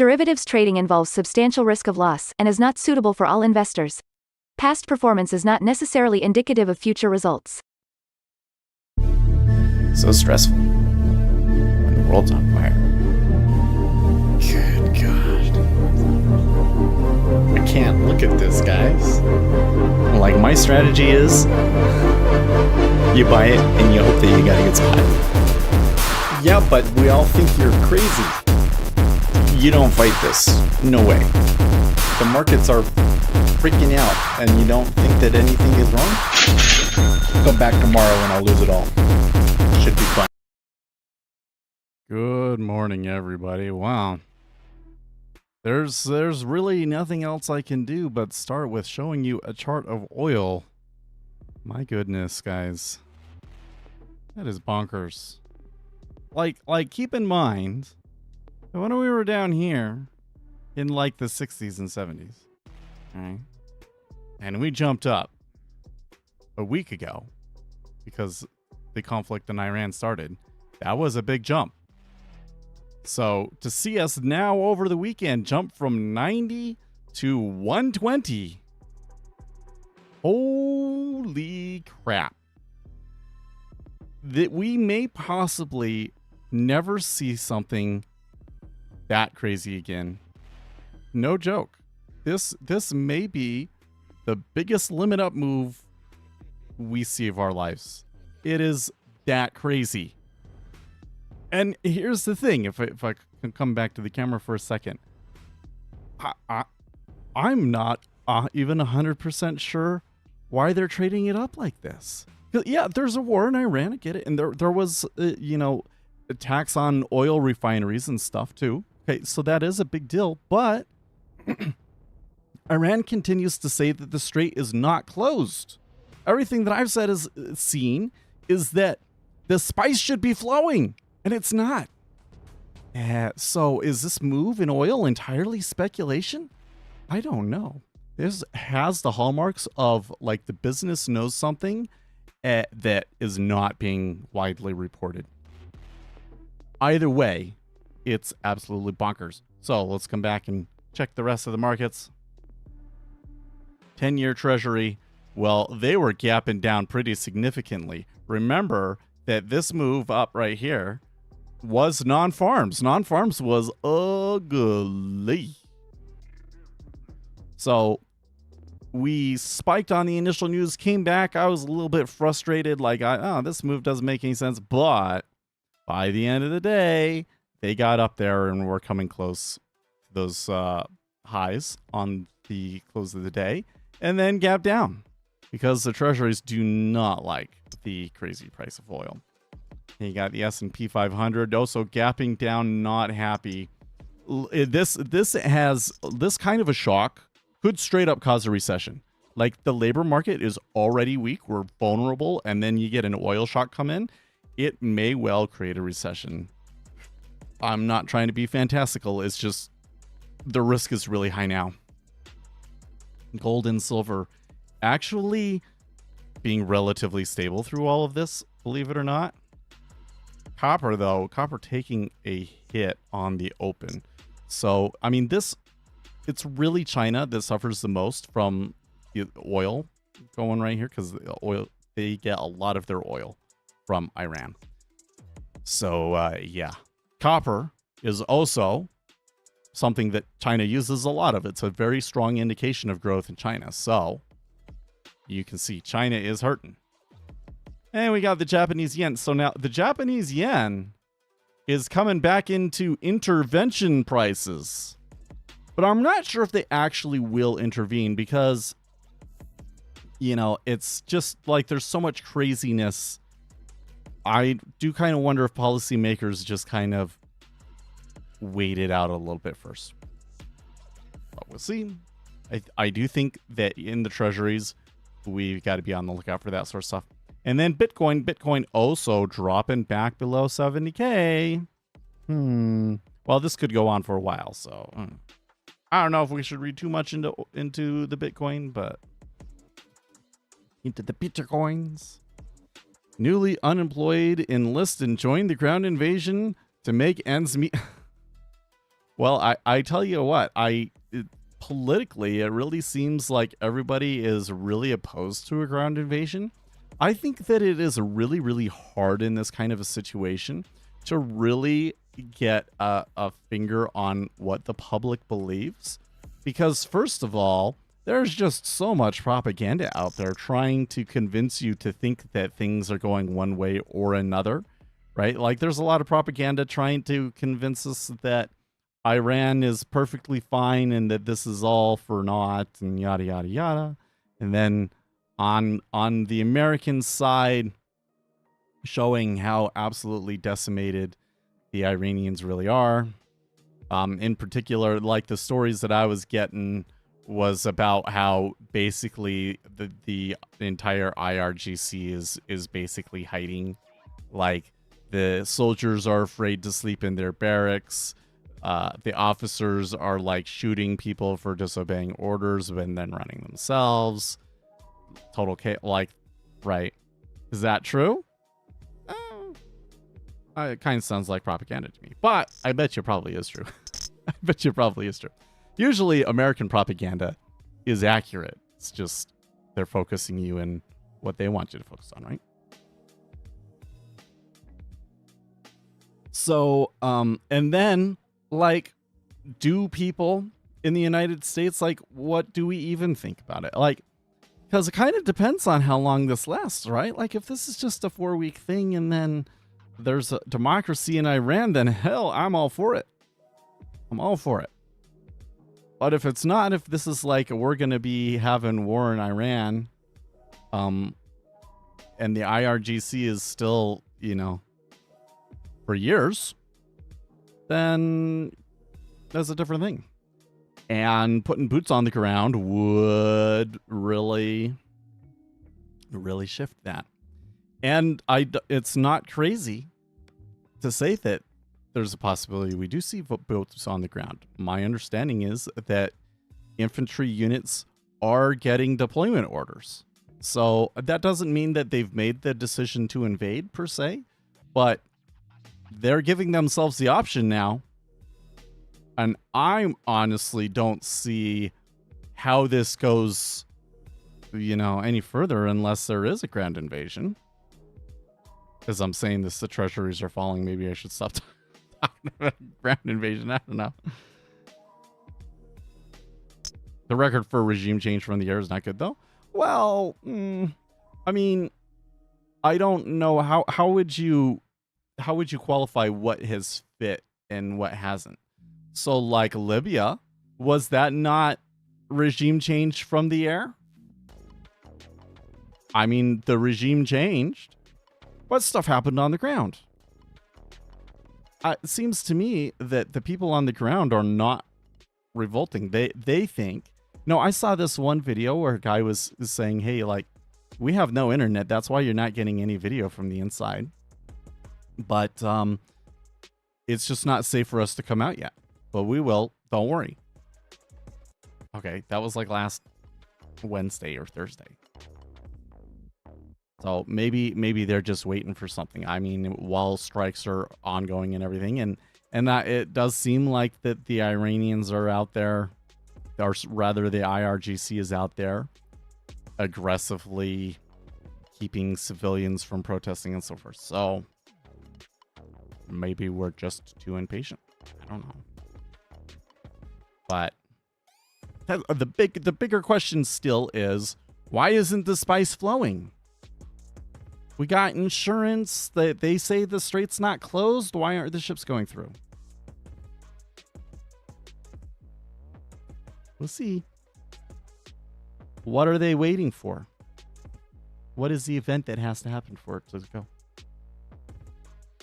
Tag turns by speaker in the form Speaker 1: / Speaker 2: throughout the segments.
Speaker 1: Derivatives trading involves substantial risk of loss and is not suitable for all investors. Past performance is not necessarily indicative of future results.
Speaker 2: So stressful when the world's on fire. Good God. I can't look at this, guys. Like, my strategy is you buy it and you hope that you got a good spot. Yeah, but we all think you're crazy. You don't fight this. No way. The markets are freaking out and you don't think that anything is wrong? Come back tomorrow and I'll lose it all. Should be fun.
Speaker 3: Good morning, everybody. Wow. There's really nothing else I can do but start with showing you a chart of oil. My goodness, guys. That is bonkers. Like keep in mind that when we were down here in like the 60s and 70s, right? And we jumped up a week ago because the conflict in Iran started. That was a big jump. So to see us now over the weekend jump from 90 to 120, holy crap. That we may possibly never see something that crazy again. No joke. This may be the biggest limit up move we see of our lives. It is that crazy. And here's the thing, if I can come back to the camera for a second. I'm not even 100% sure why they're trading it up like this. Yeah, there's a war in Iran, I get it. And there was, a tax on oil refineries and stuff too. Okay, so that is a big deal. But Iran continues to say that the strait is not closed. Everything that I've said is seen is that the spice should be flowing. And it's not. So is this move in oil entirely speculation? I don't know. This has the hallmarks of like the business knows something that is not being widely reported. Either way, it's absolutely bonkers. So let's come back and check the rest of the markets. 10-year treasury. Well, they were gapping down pretty significantly. Remember that this move up right here was non-farms. Non-farms was ugly. So we spiked on the initial news, came back. I was a little bit frustrated, like, this move doesn't make any sense. But by the end of the day, they got up there and were coming close to those highs on the close of the day, and then gap down because the treasuries do not like the crazy price of oil. You got the S&P 500 also gapping down, not happy. This kind of a shock could straight up cause a recession. Like, the labor market is already weak, we're vulnerable, and then you get an oil shock come in, it may well create a recession. I'm not trying to be fantastical, it's just the risk is really high now. Gold and silver actually being relatively stable through all of this, believe it or not. Copper, though, copper taking a hit on the open. So, I mean, it's really China that suffers the most from the oil going right here, because the oil, they get a lot of their oil from Iran. So, yeah. Copper is also something that China uses a lot of. It's a very strong indication of growth in China. So, you can see China is hurting. And we got the Japanese yen. So now the Japanese yen is coming back into intervention prices. But I'm not sure if they actually will intervene because, it's just like there's so much craziness. I do kind of wonder if policymakers just kind of wait it out a little bit first. But we'll see. I do think that in the treasuries, we've got to be on the lookout for that sort of stuff. And then Bitcoin also dropping back below 70K. Well, this could go on for a while, so I don't know if we should read too much into the Bitcoin, but into the Bitcoins. Newly unemployed enlist and join the ground invasion to make ends meet. Well, I tell you what, politically, it really seems like everybody is really opposed to a ground invasion. I think that it is really, really hard in this kind of a situation to really get a finger on what the public believes. Because first of all, there's just so much propaganda out there trying to convince you to think that things are going one way or another, right? Like there's a lot of propaganda trying to convince us that Iran is perfectly fine and that this is all for naught and yada, yada, yada. And then on the American side, showing how absolutely decimated the Iranians really are. In particular, like the stories that I was getting was about how basically the entire IRGC is basically hiding. Like the soldiers are afraid to sleep in their barracks. The officers are like shooting people for disobeying orders and then running themselves. Total chaos. Like, right? Is that true? It kind of sounds like propaganda to me, but I bet you probably is true. I bet you probably is true. Usually American propaganda is accurate. It's just they're focusing you in what they want you to focus on, right? So, and then, like, do people in the United States, like, what do we even think about it? Like, because it kind of depends on how long this lasts, right? Like, if this is just a 4-week thing and then there's a democracy in Iran, then hell, I'm all for it. I'm all for it. But if it's not, if this is like we're going to be having war in Iran, and the IRGC is still, you know, for years, then that's a different thing. And putting boots on the ground would really shift that. And it's not crazy to say that there's a possibility we do see boots on the ground. My understanding is that infantry units are getting deployment orders. So that doesn't mean that they've made the decision to invade per se, but they're giving themselves the option now. And I honestly don't see how this goes, you know, any further unless there is a ground invasion. As I'm saying this, the treasuries are falling. Maybe I should stop talking about ground invasion. I don't know. The record for regime change from the air is not good, though. Well, I mean, I don't know how would you qualify what has fit and what hasn't. So, like Libya, was that not regime change from the air? I mean, the regime changed. What stuff happened on the ground? It seems to me that the people on the ground are not revolting. They think. No, I saw this one video where a guy was saying, hey, like, we have no internet. That's why you're not getting any video from the inside. But it's just not safe for us to come out yet. But we will. Don't worry. Okay, that was like last Wednesday or Thursday. So maybe they're just waiting for something. I mean, while strikes are ongoing and everything, and that it does seem like that the Iranians are out there, or rather the IRGC is out there, aggressively keeping civilians from protesting and so forth. So maybe we're just too impatient. I don't know. But the bigger question still is, why isn't the spice flowing? We got insurance that they say the strait's not closed. Why aren't the ships going through? We'll see. What are they waiting for? What is the event that has to happen for it to go?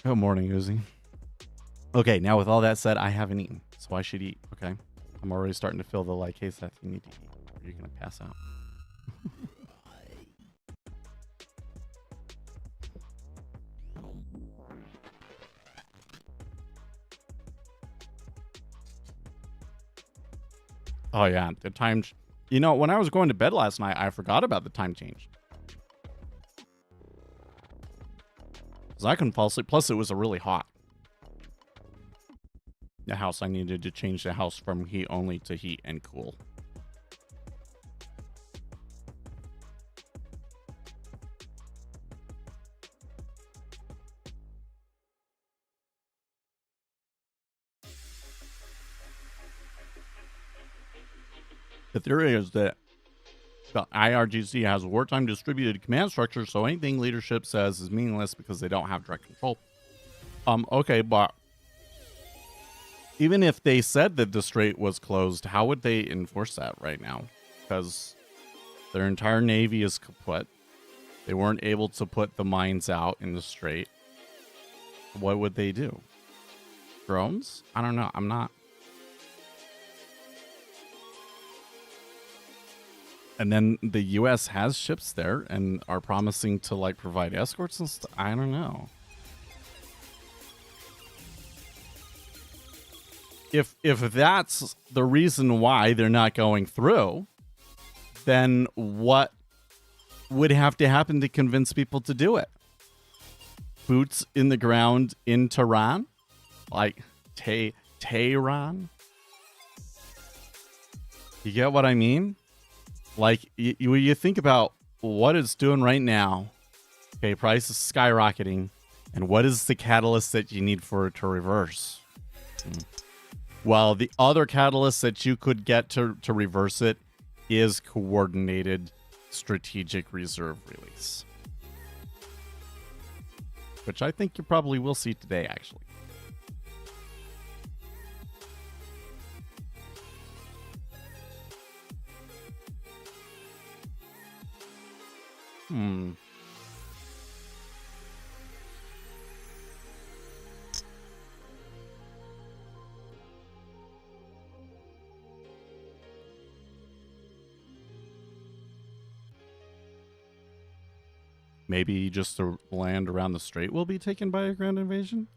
Speaker 3: Good morning, Uzi. Okay, now with all that said, I haven't eaten, so I should eat. Okay, I'm already starting to feel the like, hey, Seth, you need to eat, or you're gonna pass out. Oh yeah, the time. You know, when I was going to bed last night, I forgot about the time change. Because I couldn't fall asleep. Plus, it was really hot. the house, I needed to change the house from heat only to heat and cool. The theory is that the IRGC has a wartime distributed command structure, so anything leadership says is meaningless because they don't have direct control. Okay, but even if they said that the strait was closed, how would they enforce that right now? Because their entire navy is kaput. They weren't able to put the mines out in the strait. What would they do? Drones? I don't know. I'm not. And then the U.S. has ships there and are promising to like provide escorts and stuff. I don't know. If that's the reason why they're not going through, then what would have to happen to convince people to do it? Boots in the ground in Tehran? Like Tehran? You get what I mean? Like, you think about what it's doing right now. Okay, price is skyrocketing. And what is the catalyst that you need for it to reverse? Well, the other catalyst that you could get to reverse it is coordinated strategic reserve release. Which I think you probably will see today, actually. Maybe just the land around the strait will be taken by a ground invasion?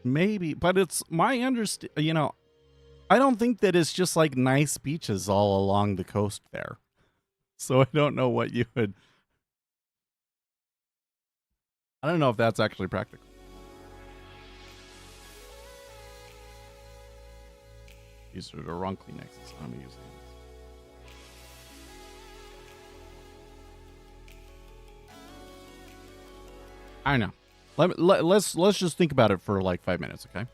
Speaker 3: Maybe, but it's my I don't think that it's just like nice beaches all along the coast there. So I don't know what you would... I don't know if that's actually practical. These are the wrong Kleenexes I'm using. I know. Let's just think about it for like 5 minutes, okay?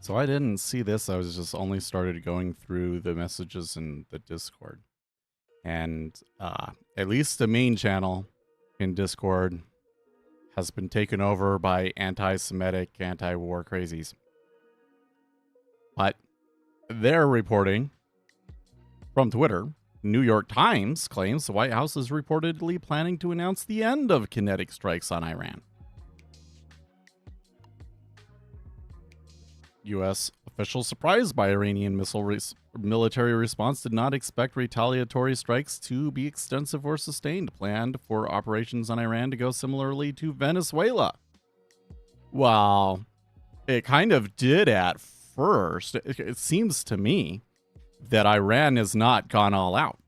Speaker 3: So I didn't see this. I was just only started going through the messages in the Discord. And at least the main channel in Discord has been taken over by anti-Semitic, anti-war crazies. But they're reporting from Twitter. New York Times claims the White House is reportedly planning to announce the end of kinetic strikes on Iran. U.S. officials surprised by Iranian military response did not expect retaliatory strikes to be extensive or sustained, planned for operations on Iran to go similarly to Venezuela. Well, it kind of did at first. It seems to me that Iran has not gone all out.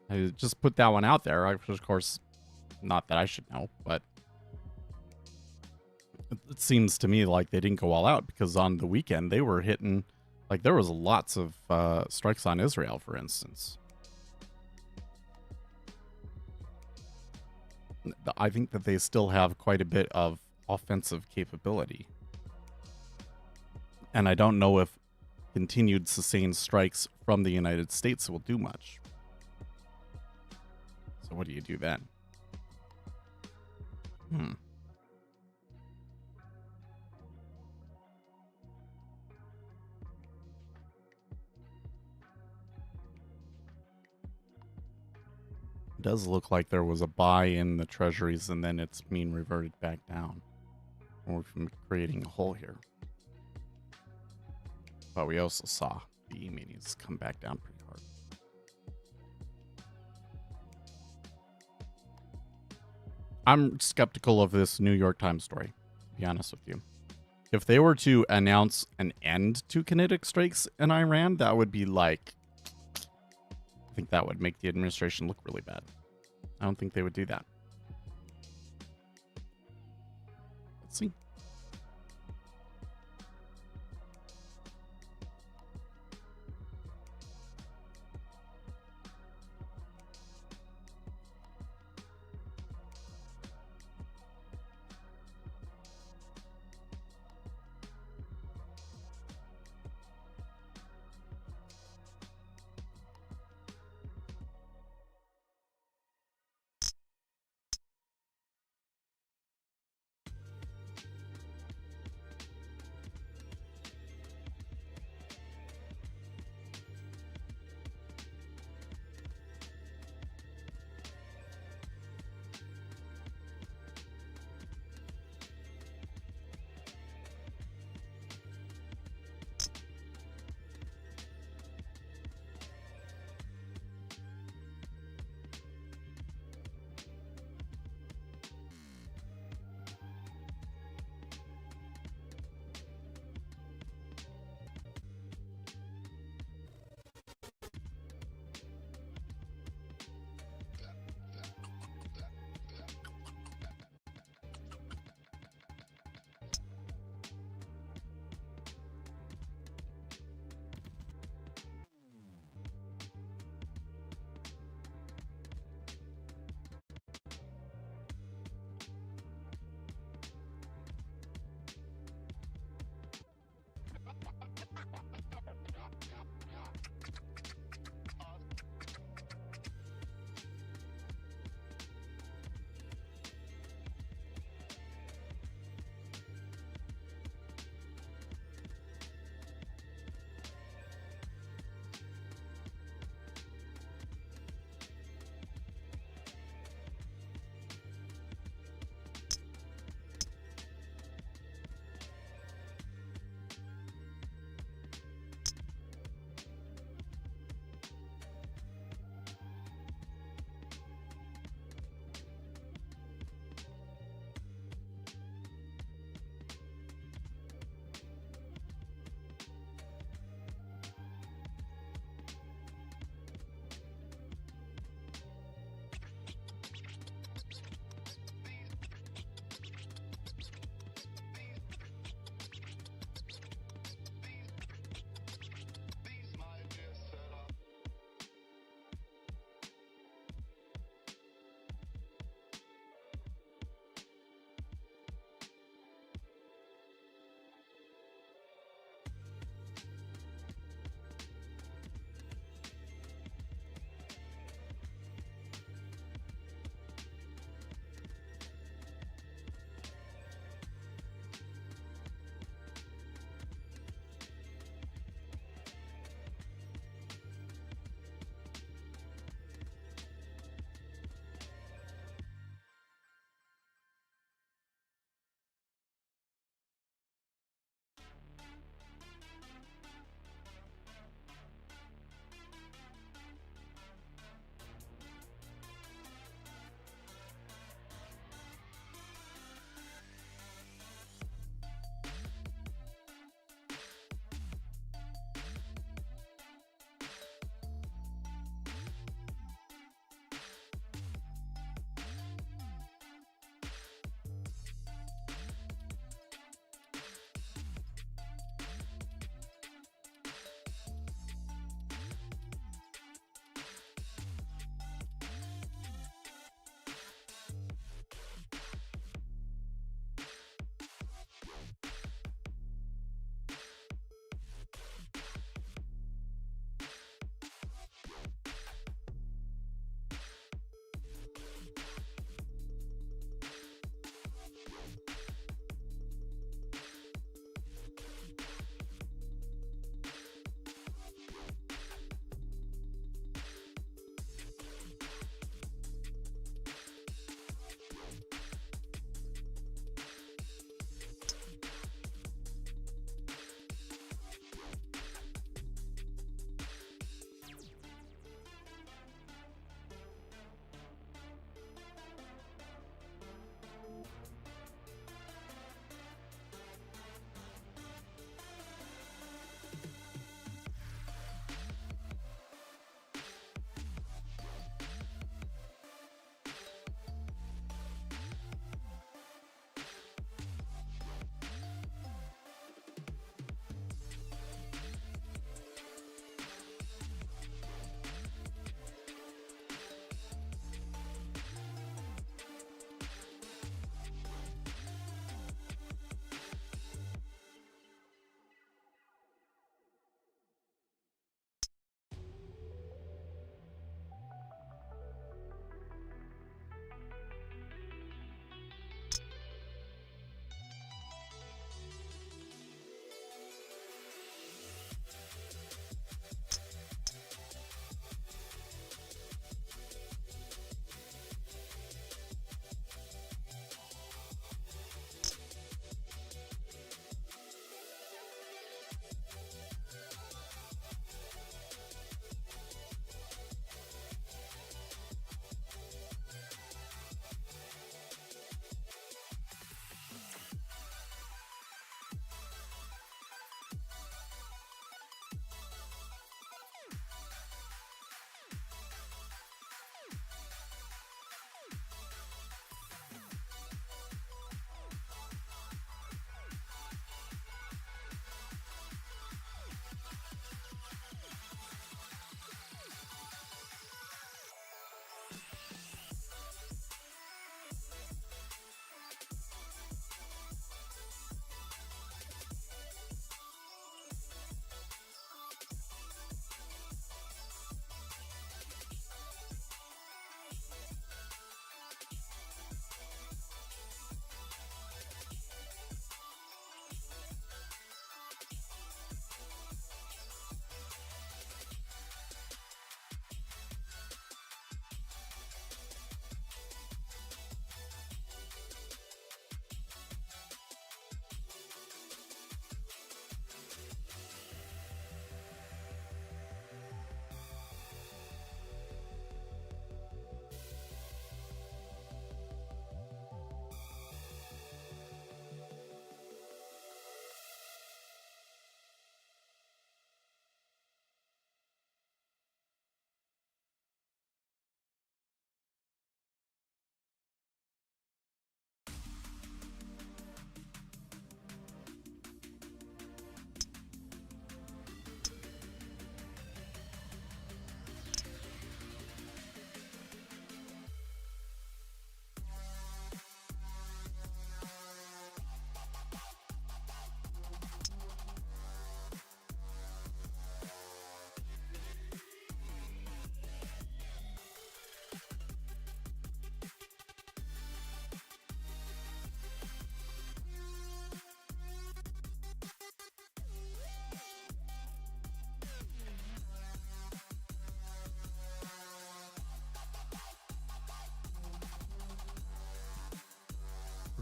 Speaker 3: I just put that one out there. Of course, not that I should know, but it seems to me like they didn't go all out, because on the weekend they were hitting, like there was lots of strikes on Israel, for instance. I think that they still have quite a bit of offensive capability. And I don't know if continued sustained strikes from the United States will do much. So what do you do then? It does look like there was a buy in the treasuries and then it's being reverted back down. Or from creating a hole here. But we also saw the E-minis come back down pretty hard. I'm skeptical of this New York Times story, to be honest with you. If they were to announce an end to kinetic strikes in Iran, that would be like, I think that would make the administration look really bad. I don't think they would do that. Let's see.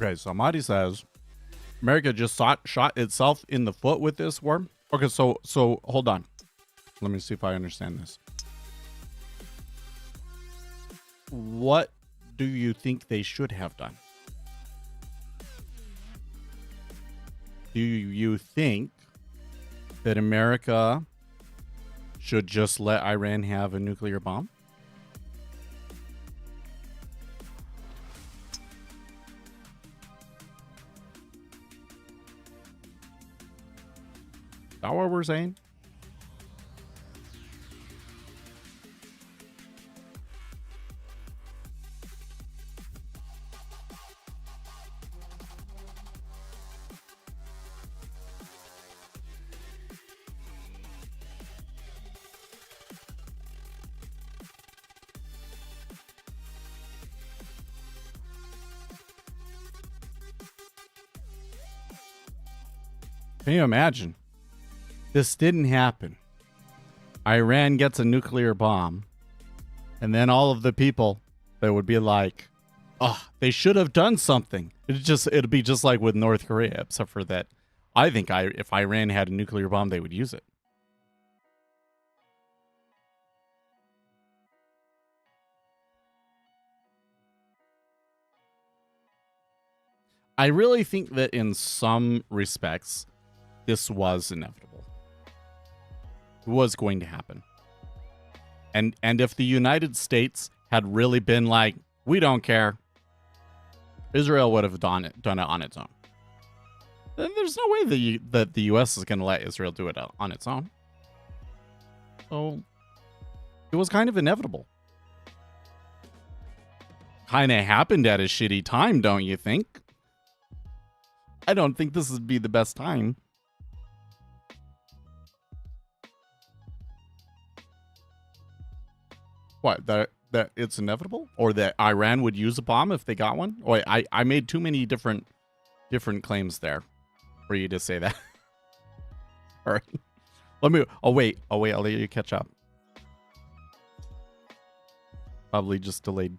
Speaker 3: Okay, somebody says America just shot itself in the foot with this war. Okay, so hold on. Let me see if I understand this. What do you think they should have done? Do you think that America should just let Iran have a nuclear bomb? Is that what we're saying? Can you imagine? This didn't happen. Iran gets a nuclear bomb, and then all of the people that would be like, oh, they should have done something. It'd be just like with North Korea, except for that I think if Iran had a nuclear bomb, they would use it. I really think that in some respects, this was inevitable. It was going to happen. And if the United States had really been like, we don't care, Israel would have done it on its own. Then there's no way that the U.S. is going to let Israel do it on its own. So it was kind of inevitable. Kind of happened at a shitty time, don't you think? I don't think this would be the best time. What, that it's inevitable? Or that Iran would use a bomb if they got one? Oh, I made too many different claims there for you to say that. All right. Oh wait, I'll let you catch up. Probably just delayed.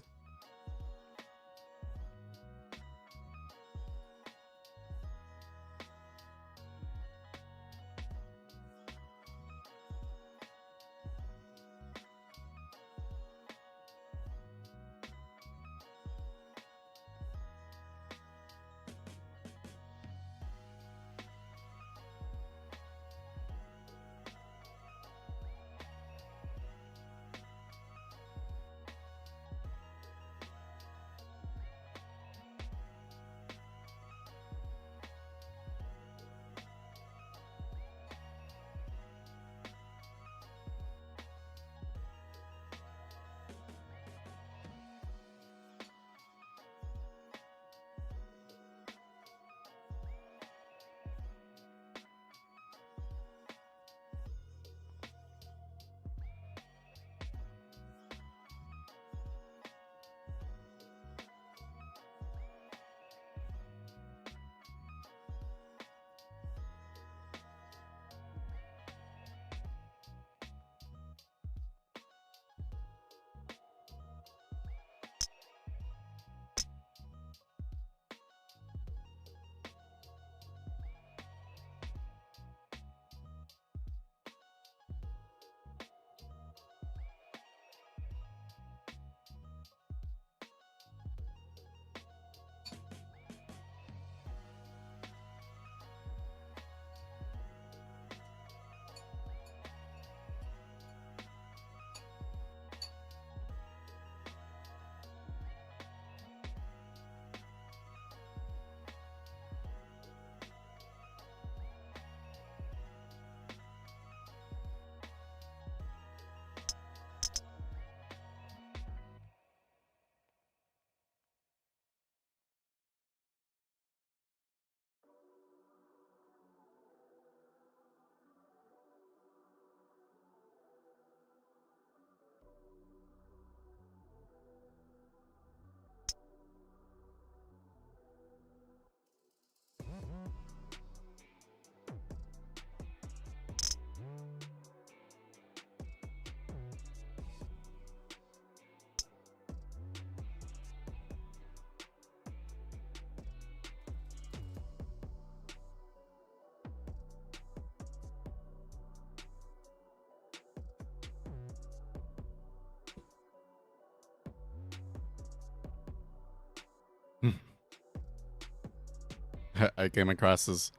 Speaker 3: I came across this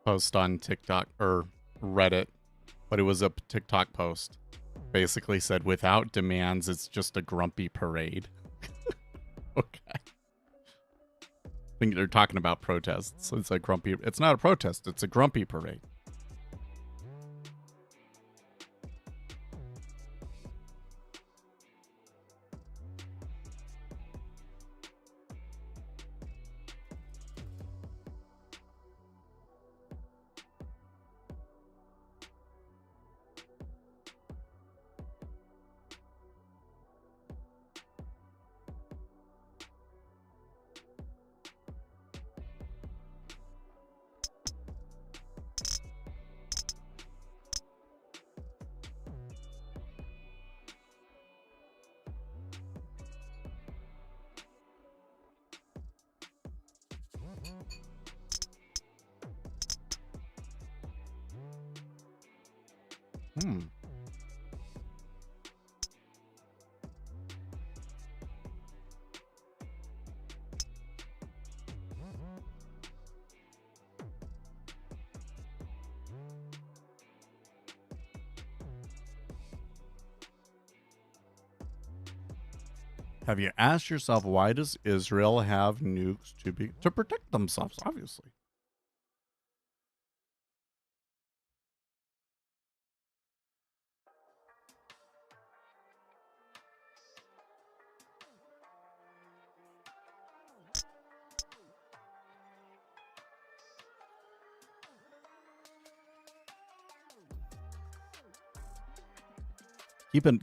Speaker 3: post on TikTok or Reddit, but it was a TikTok post. Basically said, without demands, it's just a grumpy parade. Okay. I think they're talking about protests. It's a grumpy. It's not a protest. It's a grumpy parade. Have you asked yourself, why does Israel have nukes to protect themselves? Obviously.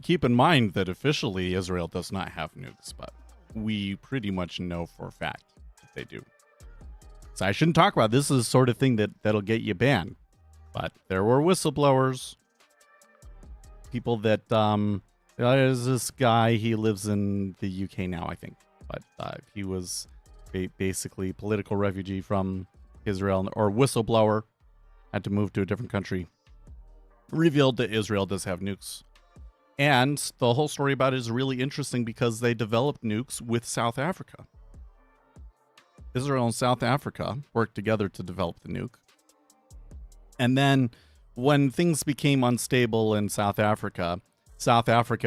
Speaker 3: Keep in mind that officially Israel does not have nukes, but we pretty much know for a fact that they do. So I shouldn't talk about this. Is the sort of thing that'll get you banned. But there were whistleblowers, people that there's this guy. He lives in the UK now, I think, but he was basically political refugee from Israel, or whistleblower, had to move to a different country. Revealed that Israel does have nukes. And the whole story about it is really interesting because they developed nukes with South Africa. Israel and South Africa worked together to develop the nuke. And then when things became unstable in South Africa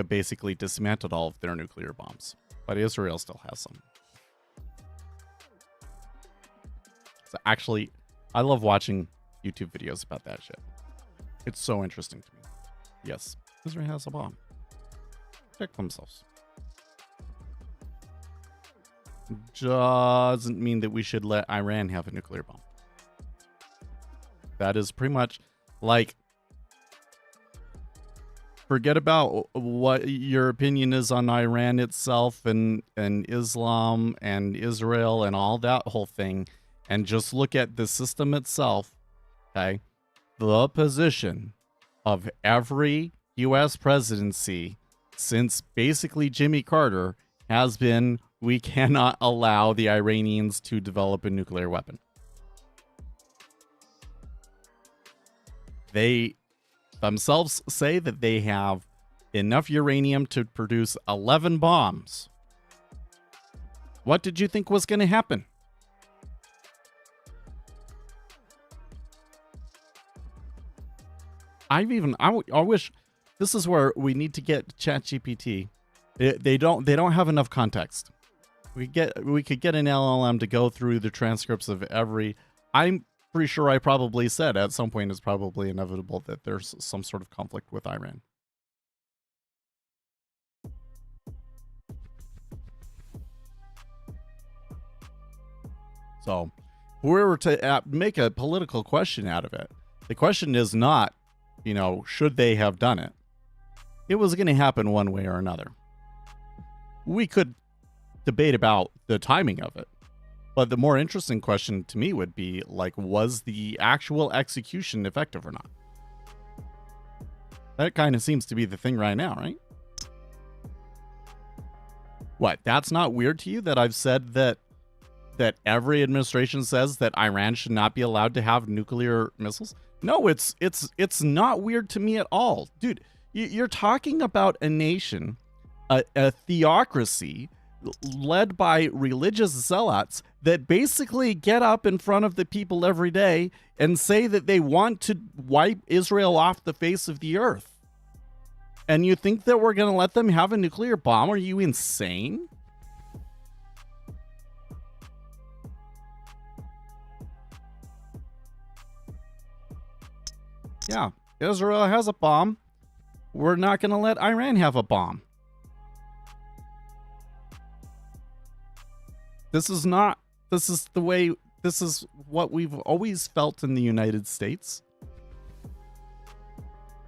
Speaker 3: basically dismantled all of their nuclear bombs. But Israel still has some. So actually, I love watching YouTube videos about that shit. It's so interesting to me. Yes. Israel has a bomb. Protect themselves. Doesn't mean that we should let Iran have a nuclear bomb. That is pretty much like, forget about what your opinion is on Iran itself and Islam and Israel and all that whole thing, and just look at the system itself. Okay, the position of every U.S. presidency since basically Jimmy Carter has been, we cannot allow the Iranians to develop a nuclear weapon. They themselves say that they have enough uranium to produce 11 bombs. What did you think was going to happen? I wish. This is where we need to get ChatGPT. They don't have enough context. We could get an LLM to go through the transcripts of every. I'm pretty sure I probably said at some point it's probably inevitable that there's some sort of conflict with Iran. So, if we were to make a political question out of it, the question is not, should they have done it? It was going to happen one way or another. We could debate about the timing of it, but the more interesting question to me would be, like, was the actual execution effective or not? That kind of seems to be the thing right now, right? What, that's not weird to you that I've said that every administration says that Iran should not be allowed to have nuclear missiles? No, it's not weird to me at all. Dude, you're talking about a nation, a theocracy led by religious zealots that basically get up in front of the people every day and say that they want to wipe Israel off the face of the earth. And you think that we're going to let them have a nuclear bomb? Are you insane? Yeah, Israel has a bomb. We're not going to let Iran have a bomb. This is what we've always felt in the United States.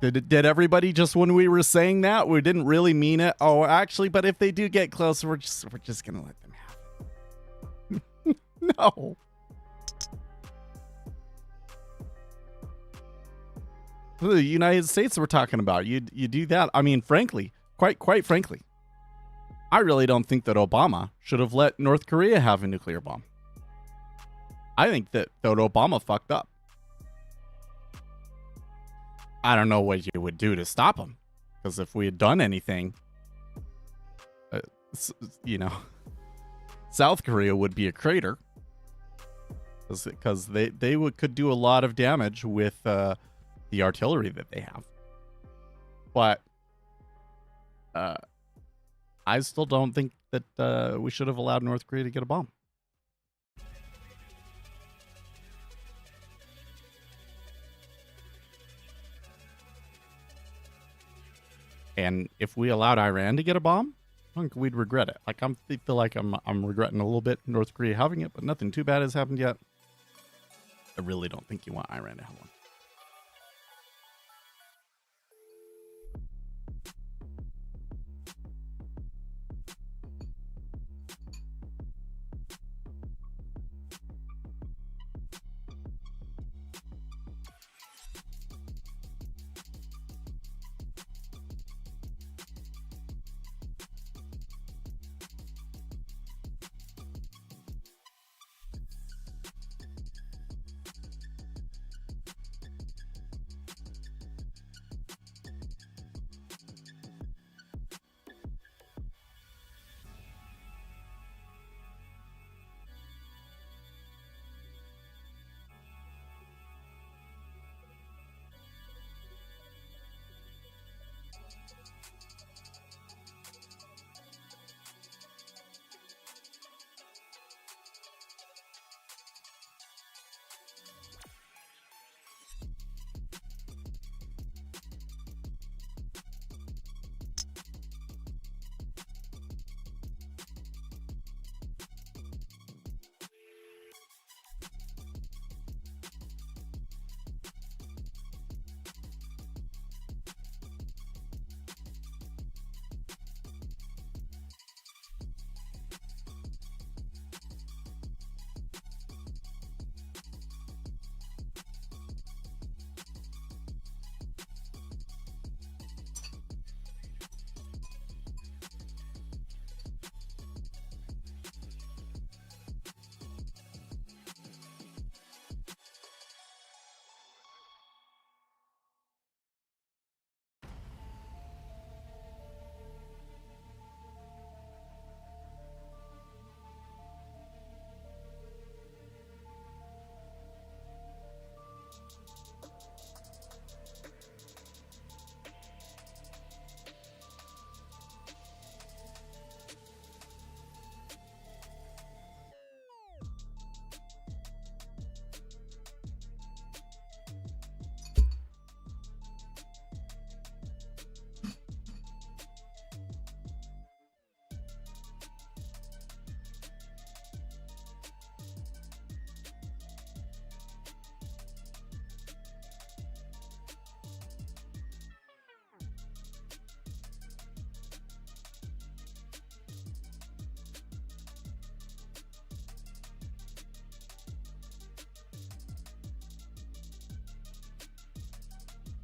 Speaker 3: Did everybody just, when we were saying that, we didn't really mean it? Oh, actually, but if they do get close, we're just going to let them have it. No. The United States we're talking about. You do that. I mean, frankly, quite frankly, I really don't think that Obama should have let North Korea have a nuclear bomb. I think that Obama fucked up. I don't know what you would do to stop him, because if we had done anything, South Korea would be a crater, because they could do a lot of damage with the artillery that they have. But I still don't think that we should have allowed North Korea to get a bomb. And if we allowed Iran to get a bomb, I think we'd regret it. Like, I feel like I'm regretting a little bit North Korea having it, but nothing too bad has happened yet. I really don't think you want Iran to have one.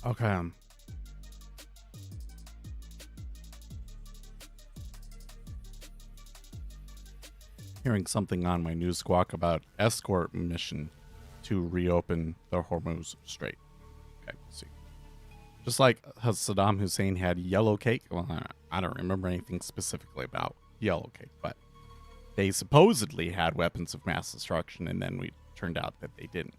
Speaker 3: Okay. Hearing something on my news squawk about escort mission to reopen the Hormuz Strait. Okay, let's see. Just like Saddam Hussein had yellow cake. Well, I don't remember anything specifically about yellow cake, but they supposedly had weapons of mass destruction, and then we turned out that they didn't.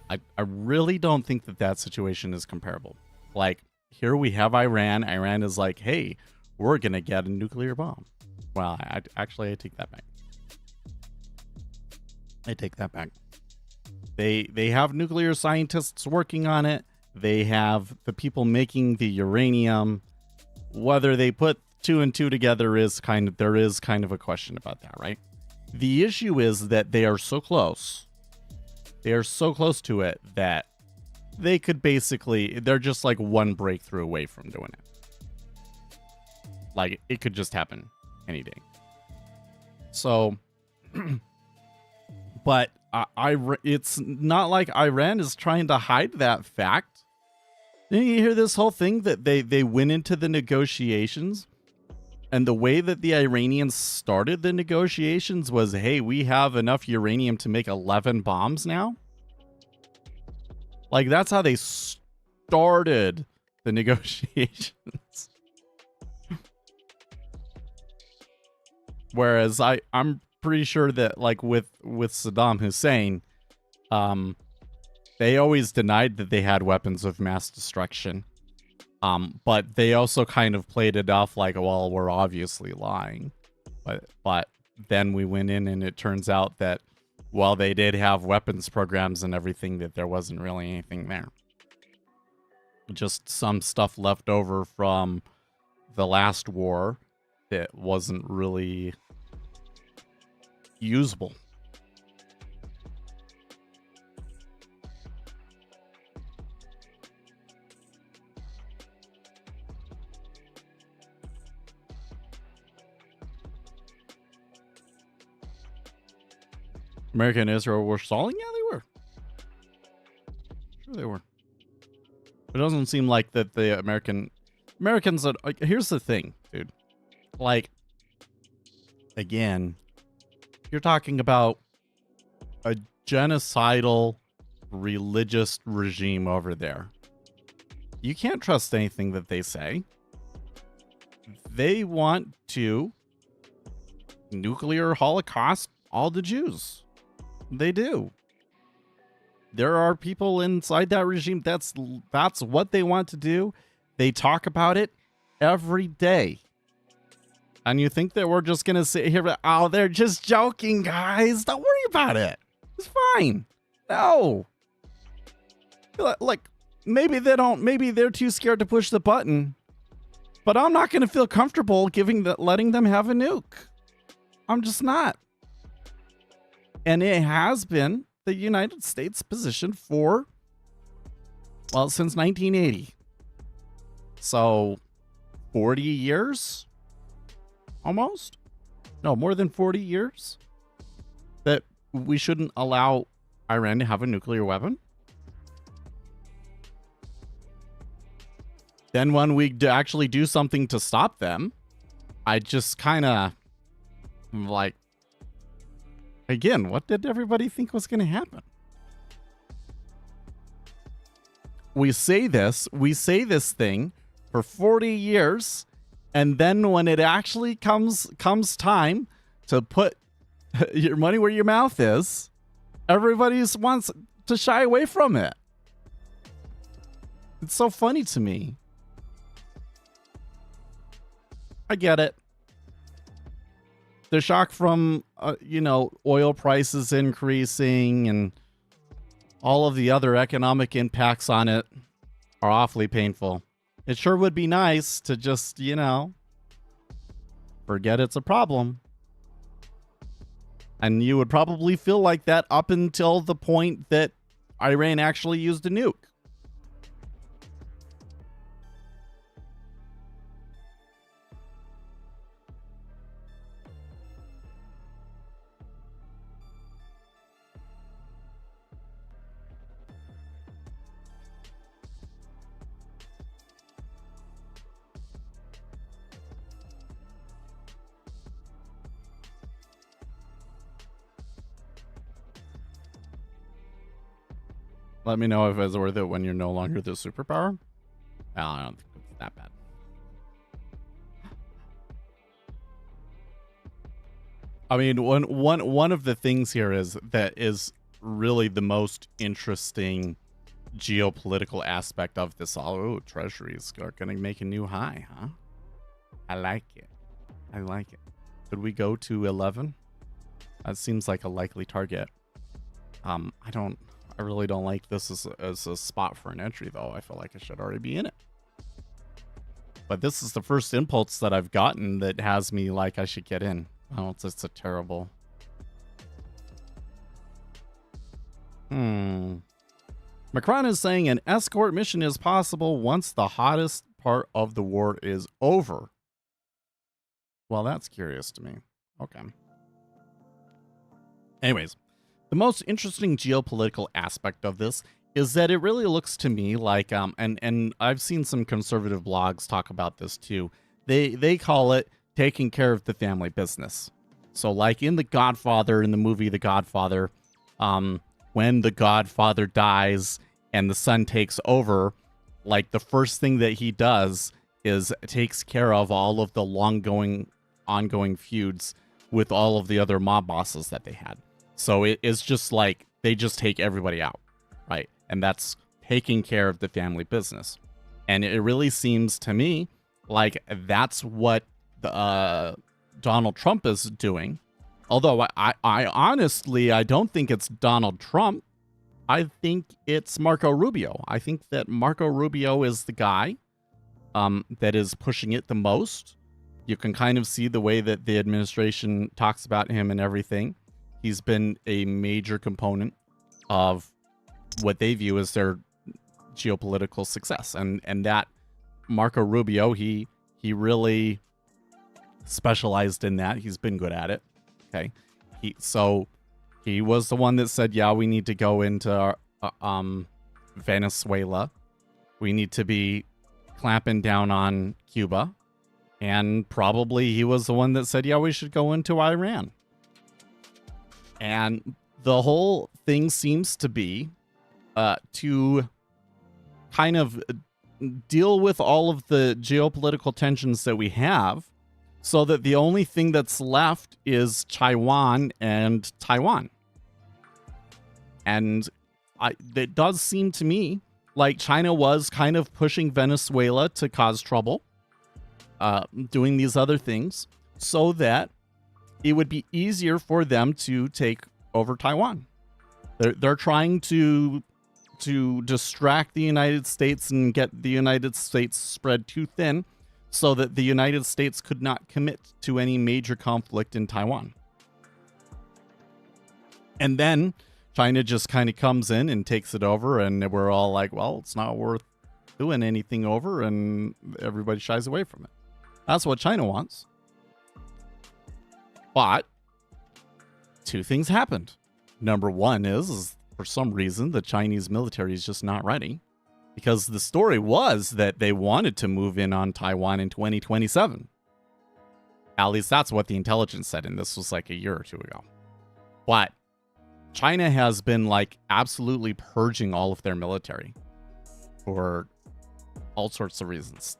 Speaker 3: I really don't think that situation is comparable. Like, here we have Iran. Iran is like, hey, we're going to get a nuclear bomb. Well, I take that back. I take that back. They have nuclear scientists working on it. They have the people making the uranium. Whether they put 2 and 2 together there is kind of a question about that, right? The issue is that they are so close. They are so close to it that they could they're just like one breakthrough away from doing it. Like, it could just happen any day. So, but it's not like Iran is trying to hide that fact. Didn't you hear this whole thing that they went into the negotiations, and the way that the Iranians started the negotiations was, hey, we have enough uranium to make 11 bombs now? Like, that's how they started the negotiations. Whereas I'm pretty sure that, like, with Saddam Hussein, they always denied that they had weapons of mass destruction. But they also kind of played it off like, well, we're obviously lying. But then we went in and it turns out that while they did have weapons programs and everything, that there wasn't really anything there. Just some stuff left over from the last war that wasn't really usable. America and Israel were stalling? Yeah, they were. Sure they were. It doesn't seem like that the Americans are, like, here's the thing, dude. Like, again, you're talking about a genocidal religious regime over there. You can't trust anything that they say. They want to nuclear holocaust all the Jews. They do. There are people inside that regime. That's what they want to do. They talk about it every day. And you think that we're just going to sit here, oh, they're just joking, guys. Don't worry about it. It's fine. No. Like, maybe they're too scared to push the button. But I'm not going to feel comfortable letting them have a nuke. I'm just not. And it has been the United States position since 1980. So 40 years? Almost? No, more than 40 years that we shouldn't allow Iran to have a nuclear weapon. Then when we actually do something to stop them, I just kind of like, again, what did everybody think was going to happen? We say this thing for 40 years, and then when it actually comes time to put your money where your mouth is, everybody wants to shy away from it. It's so funny to me. I get it. The shock from, oil prices increasing and all of the other economic impacts on it are awfully painful. It sure would be nice to just, forget it's a problem. And you would probably feel like that up until the point that Iran actually used a nuke. Let me know if it's worth it when you're no longer the superpower. Well, I don't think it's that bad. I mean, one of the things here is that is really the most interesting geopolitical aspect of this all. Oh, treasuries are going to make a new high, huh? I like it. I like it. Could we go to 11? That seems like a likely target. I really don't like this as a spot for an entry, though. I feel like I should already be in it. But this is the first impulse that I've gotten that has me like I should get in. Oh, it's a terrible. Macron is saying an escort mission is possible once the hottest part of the war is over. Well, that's curious to me. Okay. Anyways, the most interesting geopolitical aspect of this is that it really looks to me like and I've seen some conservative blogs talk about this too. They call it taking care of the family business. So like in the movie The Godfather, when the Godfather dies and the son takes over, like the first thing that he does is takes care of all of the ongoing feuds with all of the other mob bosses that they had. So it is just like they just take everybody out, right? And that's taking care of the family business. And it really seems to me like that's what Donald Trump is doing. Although I honestly, I don't think it's Donald Trump. I think it's Marco Rubio. I think that Marco Rubio is the guy that is pushing it the most. You can kind of see the way that the administration talks about him and everything. He's been a major component of what they view as their geopolitical success. And that Marco Rubio, he really specialized in that. He's been good at it. Okay. He was the one that said, yeah, we need to go into Venezuela. We need to be clamping down on Cuba. And probably he was the one that said, yeah, we should go into Iran. And the whole thing seems to be to kind of deal with all of the geopolitical tensions that we have, so that the only thing that's left is Taiwan and Taiwan. And it does seem to me like China was kind of pushing Venezuela to cause trouble, doing these other things so that it would be easier for them to take over Taiwan. They're trying to distract the United States and get the United States spread too thin so that the United States could not commit to any major conflict in Taiwan. And then China just kind of comes in and takes it over, and we're all like, well, it's not worth doing anything over, and everybody shies away from it. That's what China wants. But two things happened. Number one is for some reason, the Chinese military is just not ready, because the story was that they wanted to move in on Taiwan in 2027. At least that's what the intelligence said, and this was like a year or two ago. But China has been like absolutely purging all of their military for all sorts of reasons.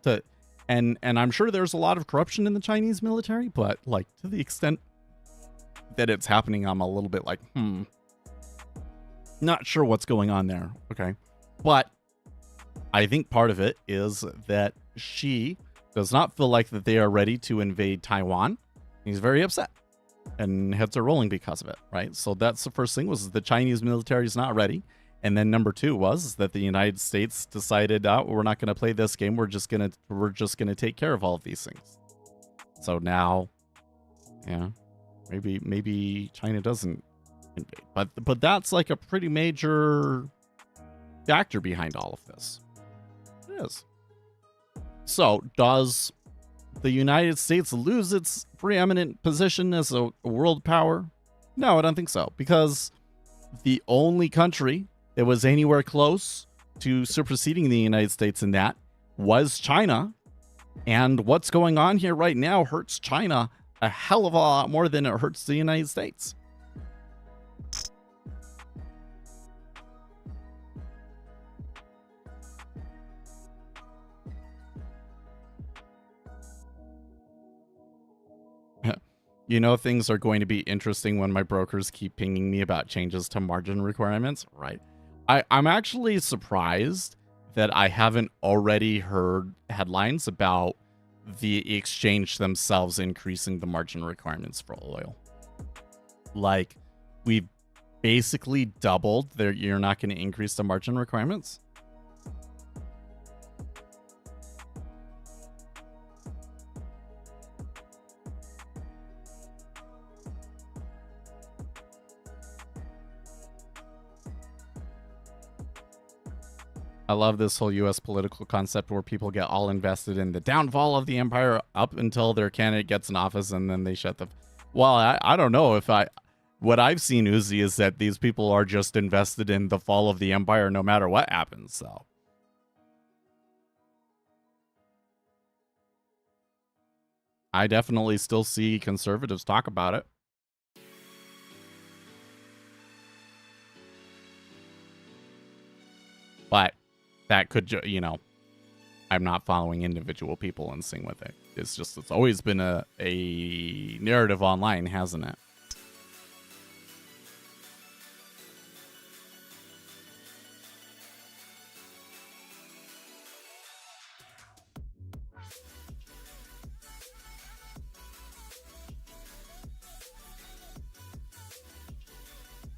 Speaker 3: And I'm sure there's a lot of corruption in the Chinese military, but like to the extent that it's happening, I'm a little bit like, not sure what's going on there. Okay. But I think part of it is that Xi does not feel like that they are ready to invade Taiwan. He's very upset, and heads are rolling because of it, right? So that's the first thing, was the Chinese military is not ready. And then number two was that the United States decided, we're not going to play this game. We're just going to take care of all of these things. So now, yeah, maybe China doesn't invade, but that's like a pretty major factor behind all of this. It is. So does the United States lose its preeminent position as a world power? No, I don't think so, because the only country that was anywhere close to superseding the United States in that was China. And what's going on here right now hurts China a hell of a lot more than it hurts the United States. You know things are going to be interesting when my brokers keep pinging me about changes to margin requirements, right? I'm actually surprised that I haven't already heard headlines about the exchange themselves increasing the margin requirements for oil. Like, we've basically doubled their, you're not going to increase the margin requirements? I love this whole U.S. political concept where people get all invested in the downfall of the empire up until their candidate gets in office and then they shut the... Well, I don't know if what I've seen, Uzi, is that these people are just invested in the fall of the empire no matter what happens, so... I definitely still see conservatives talk about it. But that could, you know, I'm not following individual people and seeing with it. It's always been a narrative online, hasn't it?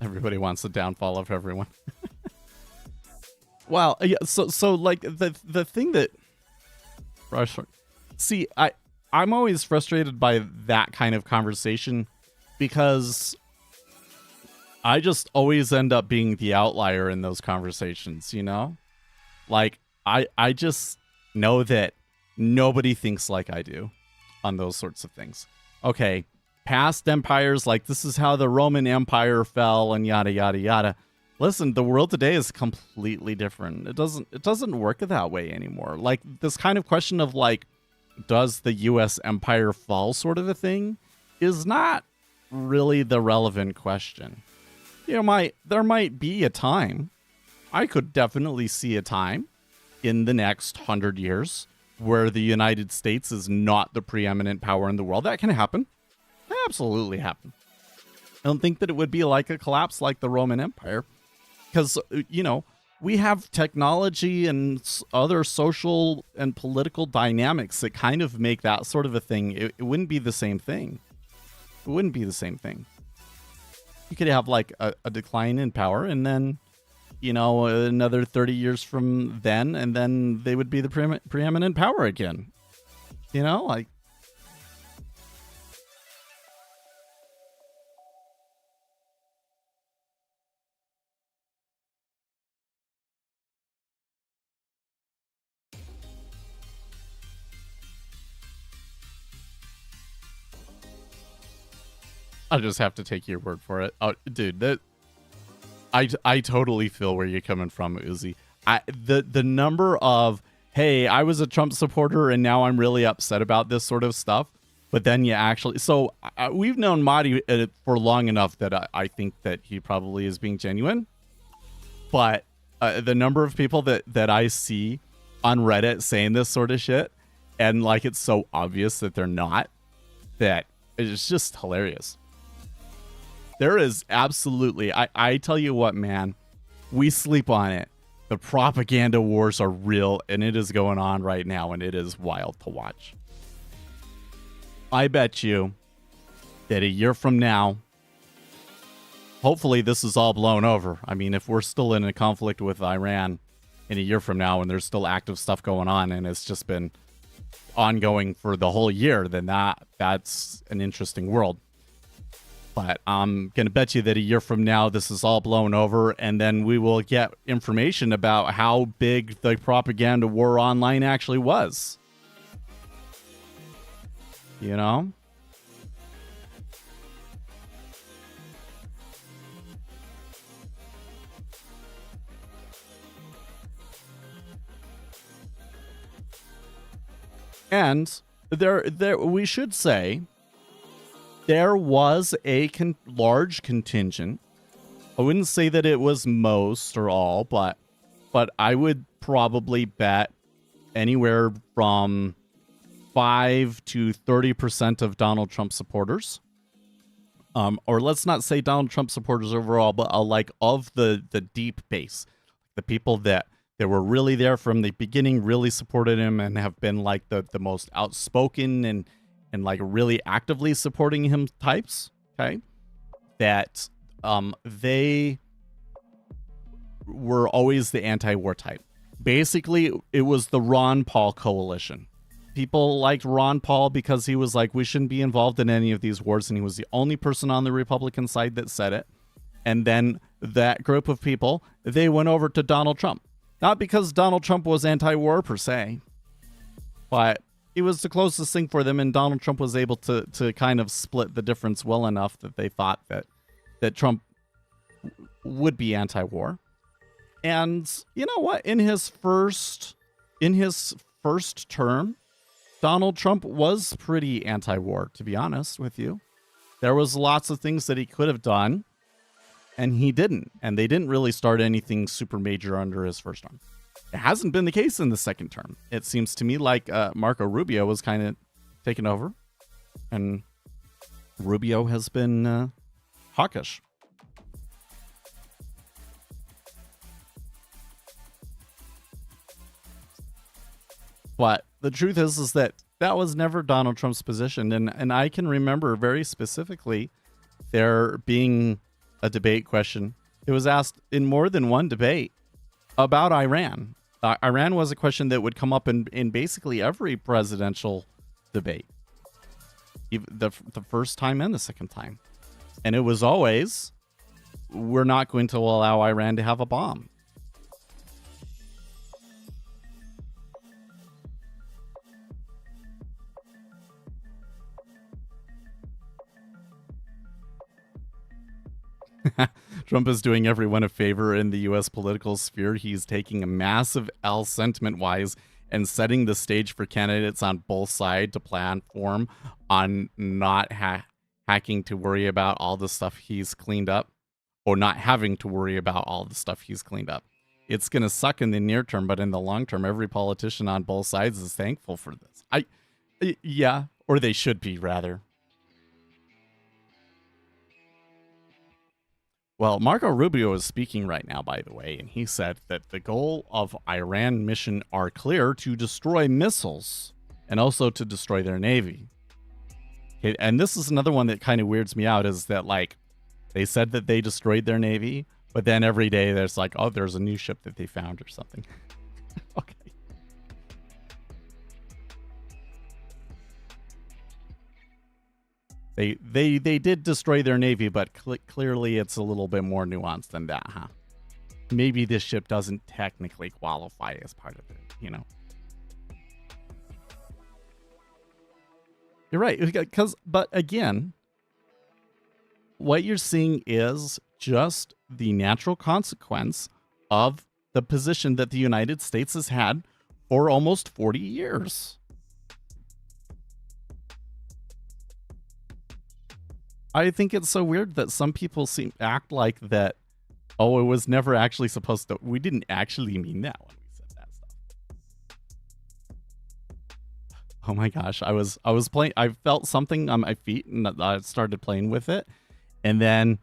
Speaker 3: Everybody wants the downfall of everyone. Well, yeah, so like the thing that, see, I'm always frustrated by that kind of conversation because I just always end up being the outlier in those conversations, you know? Like, I just know that nobody thinks like I do on those sorts of things. Okay, past empires, like this is how the Roman Empire fell and yada, yada, yada. Listen, the world today is completely different. It doesn't work that way anymore. Like this kind of question of like, does the U.S. empire fall sort of a thing is not really the relevant question. You know, there might be a time. I could definitely see a time in the next 100 years where the United States is not the preeminent power in the world. That can happen. Absolutely happen. I don't think that it would be like a collapse like the Roman Empire. Because, you know, we have technology and other social and political dynamics that kind of make that sort of a thing. It wouldn't be the same thing. It wouldn't be the same thing. You could have like a decline in power and then, you know, another 30 years from then, and then they would be the preeminent power again. You know, like. I'll just have to take your word for it. Oh, dude, I totally feel where you're coming from, Uzi. The number of, hey, I was a Trump supporter and now I'm really upset about this sort of stuff. But then you actually, so we've known Mahdi for long enough that I think that he probably is being genuine. But the number of people that I see on Reddit saying this sort of shit, and like it's so obvious that they're not, that it's just hilarious. There is absolutely, I tell you what, man, we sleep on it. The propaganda wars are real, and it is going on right now, and it is wild to watch. I bet you that a year from now, hopefully this is all blown over. I mean, if we're still in a conflict with Iran in a year from now, and there's still active stuff going on, and it's just been ongoing for the whole year, then that's an interesting world. But I'm going to bet you that a year from now, this is all blown over, and then we will get information about how big the propaganda war online actually was. You know? And there we should say there was a large contingent. I wouldn't say that it was most or all, but I would probably bet anywhere from 5 to 30% of Donald Trump supporters or let's not say Donald Trump supporters overall, but like of the deep base, the people that were really there from the beginning, really supported him and have been like the most outspoken and like really actively supporting him types. Okay, that they were always the anti-war type. Basically, it was the Ron Paul coalition. People liked Ron Paul because he was like, we shouldn't be involved in any of these wars, and he was the only person on the Republican side that said it. And then that group of people, they went over to Donald Trump. Not because Donald Trump was anti-war per se, but it was the closest thing for them, and Donald Trump was able to kind of split the difference well enough that they thought that Trump would be anti-war. And you know what? In his first term, Donald Trump was pretty anti-war, to be honest with you. There was lots of things that he could have done, and he didn't. And they didn't really start anything super major under his first term. It hasn't been the case in the second term. It seems to me like Marco Rubio was kind of taken over, and Rubio has been hawkish. But the truth is that was never Donald Trump's position. And I can remember very specifically there being a debate question. It was asked in more than one debate about Iran. Iran was a question that would come up in basically every presidential debate, the first time and the second time. And it was always, we're not going to allow Iran to have a bomb. Trump is doing everyone a favor in the U.S. political sphere. He's taking a massive L sentiment-wise and setting the stage for candidates on both sides to platform on not hacking to worry about all the stuff he's cleaned up, or not having to worry about all the stuff he's cleaned up. It's going to suck in the near term, but in the long term, every politician on both sides is thankful for this. Yeah, or they should be, rather. Well, Marco Rubio is speaking right now, by the way, and he said that the goal of Iran mission are clear: to destroy missiles and also to destroy their navy. Okay, and this is another one that kind of weirds me out, is that like they said that they destroyed their navy, but then every day there's like, oh, there's a new ship that they found or something. Okay. They did destroy their navy, but clearly it's a little bit more nuanced than that, huh? Maybe this ship doesn't technically qualify as part of it, you know? You're right, but again, what you're seeing is just the natural consequence of the position that the United States has had for almost 40 years. I think it's so weird that some people act like that, oh, it was never actually supposed to. We didn't actually mean that when we said that stuff. Oh my gosh, I was playing. I felt something on my feet, and I started playing with it, and then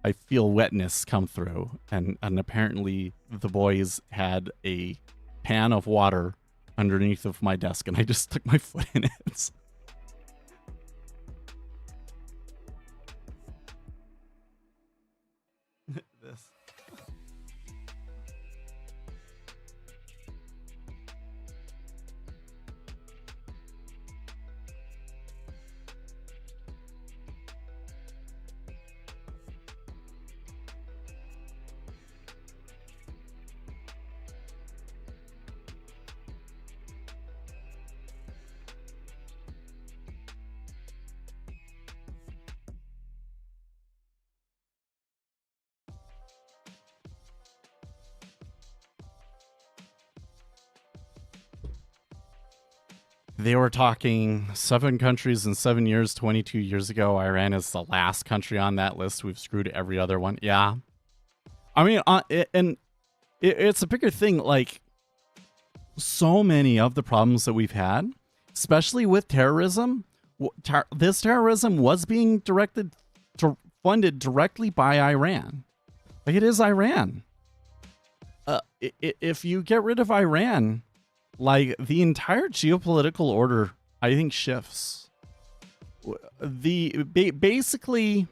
Speaker 3: I feel wetness come through, and apparently the boys had a pan of water underneath of my desk, and I just stuck my foot in it. They were talking 7 countries in 7 years, 22 years ago. Iran is the last country on that list. We've screwed every other one. Yeah. I mean, it's a bigger thing. Like, so many of the problems that we've had, especially with terrorism, this terrorism was being funded directly by Iran. Like, it is Iran. If you get rid of Iran, like, the entire geopolitical order, I think, shifts. Basically,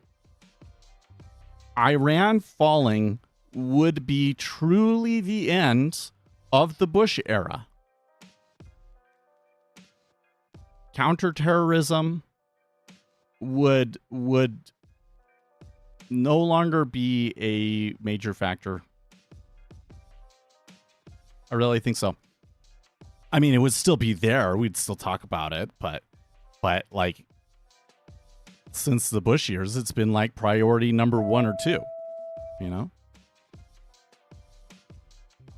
Speaker 3: Iran falling would be truly the end of the Bush era. Counterterrorism would no longer be a major factor. I really think so. I mean, it would still be there. We'd still talk about it, but like, since the Bush years, it's been like priority number 1 or 2, you know?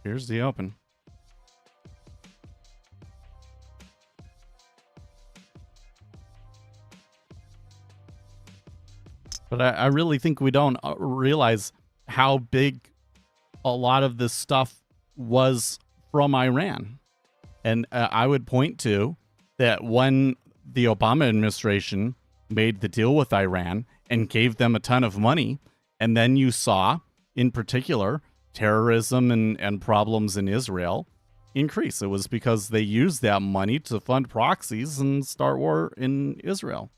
Speaker 3: Here's the open. But I really think we don't realize how big a lot of this stuff was from Iran. And I would point to that when the Obama administration made the deal with Iran and gave them a ton of money, and then you saw, in particular, terrorism and problems in Israel increase. It was because they used that money to fund proxies and start war in Israel.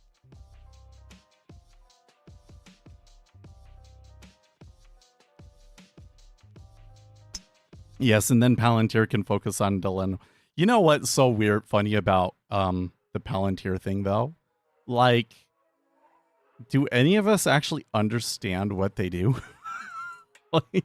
Speaker 3: Yes, and then Palantir can focus on Delano. You know what's so weird, funny about the Palantir thing, though? Like, do any of us actually understand what they do? Like,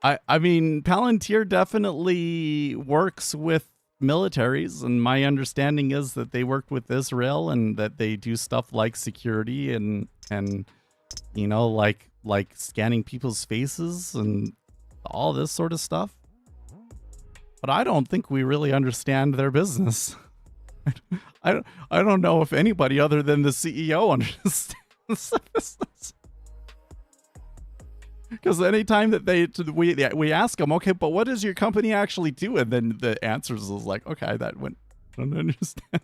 Speaker 3: I mean, Palantir definitely works with militaries, and my understanding is that they work with Israel and that they do stuff like security and you know, like scanning people's faces and all this sort of stuff. But I don't think we really understand their business. I don't know if anybody other than the CEO understands the business. Because anytime that we ask them, okay, but what does your company actually do? And then the answers is like, okay, I don't understand.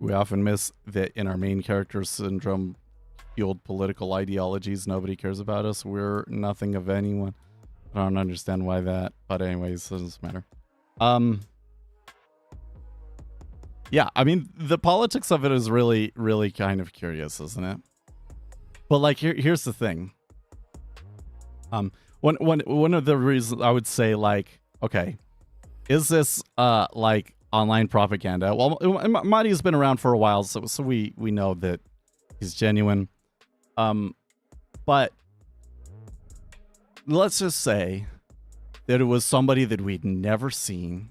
Speaker 3: We often miss that in our main character syndrome fueled political ideologies, nobody cares about us. We're nothing of anyone. I don't understand why that, but anyways, it doesn't matter. Yeah, I mean, the politics of it is really, really kind of curious, isn't it? But like, here's the thing. One of the reasons I would say, like, okay, is this like online propaganda? Well, Mahdi's been around for a while, so we know that he's genuine. But let's just say that it was somebody that we'd never seen.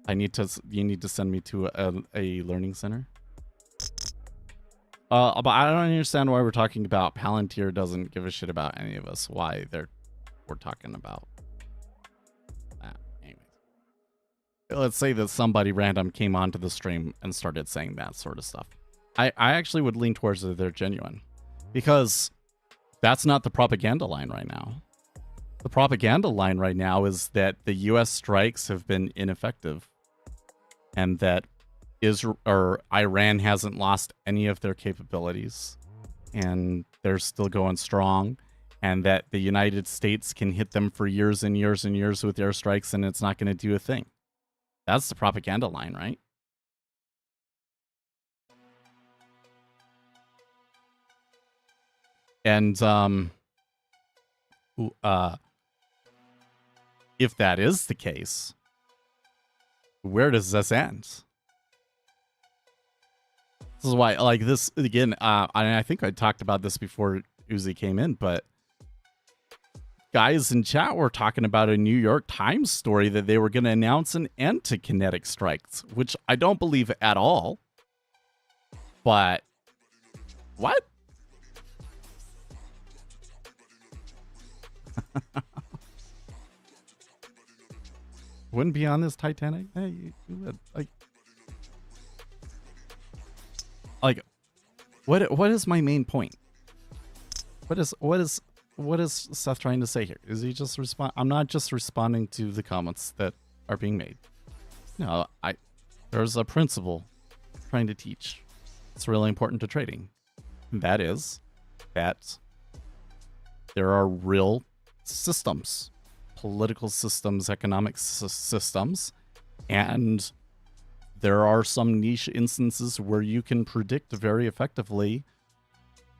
Speaker 3: You need to send me to a learning center. But I don't understand why we're talking about Palantir doesn't give a shit about any of us. Why we're talking about that. Anyways, let's say that somebody random came onto the stream and started saying that sort of stuff. I actually would lean towards that they're genuine, because that's not the propaganda line right now. The propaganda line right now is that the U.S. strikes have been ineffective, and that Iran hasn't lost any of their capabilities, and they're still going strong, and that the United States can hit them for years and years and years with airstrikes, and it's not going to do a thing. That's the propaganda line, right? And if that is the case, where does this end? This is why, like, this again. I think I talked about this before Uzi came in, but guys in chat were talking about a New York Times story that they were going to announce an end to kinetic strikes, which I don't believe at all. But what? Wouldn't be on this Titanic. Hey, you would, like, what is my main point? what is Seth trying to say here? Is he just respond? I'm not just responding to the comments that are being made. No, there's a principle I'm trying to teach. It's really important to trading. And that is that there are real systems, political systems, economic systems, and there are some niche instances where you can predict very effectively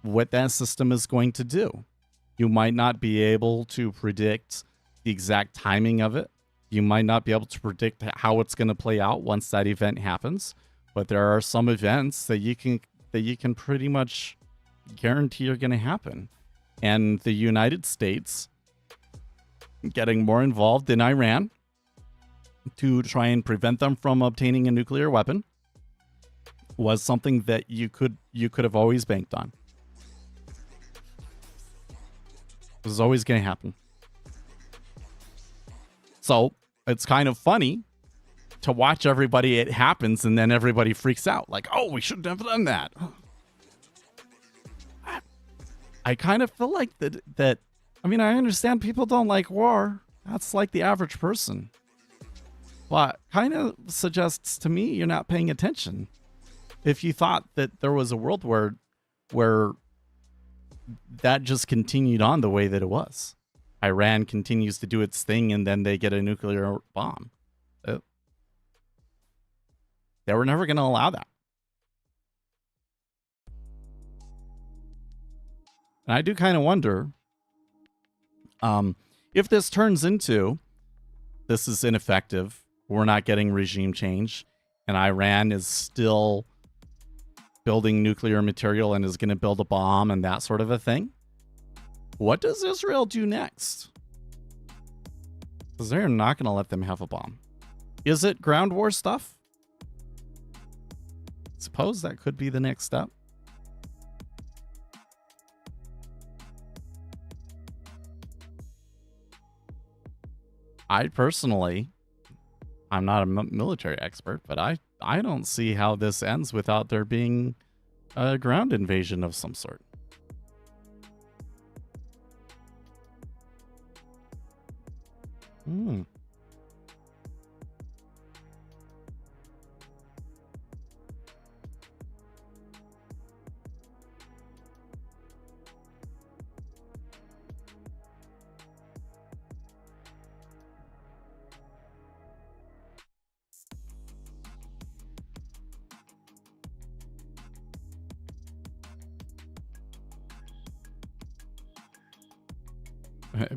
Speaker 3: what that system is going to do. You might not be able to predict the exact timing of it. You might not be able to predict how it's going to play out once that event happens, but there are some events that you can pretty much guarantee are going to happen. And the United States getting more involved in Iran to try and prevent them from obtaining a nuclear weapon was something that you could have always banked on. It was always going to happen. So it's kind of funny to watch everybody, it happens, and then everybody freaks out. Like, oh, we shouldn't have done that. I kind of feel like that. I mean, I understand people don't like war. That's like the average person. But kind of suggests to me you're not paying attention. If you thought that there was a world where that just continued on the way that it was. Iran continues to do its thing, and then they get a nuclear bomb. They were never going to allow that. And I do kind of wonder if this turns into this is ineffective, we're not getting regime change, and Iran is still building nuclear material and is going to build a bomb and that sort of a thing. What does Israel do next? Because they're not going to let them have a bomb. Is it ground war stuff? Suppose that could be the next step. I personally, I'm not a military expert, but I don't see how this ends without there being a ground invasion of some sort.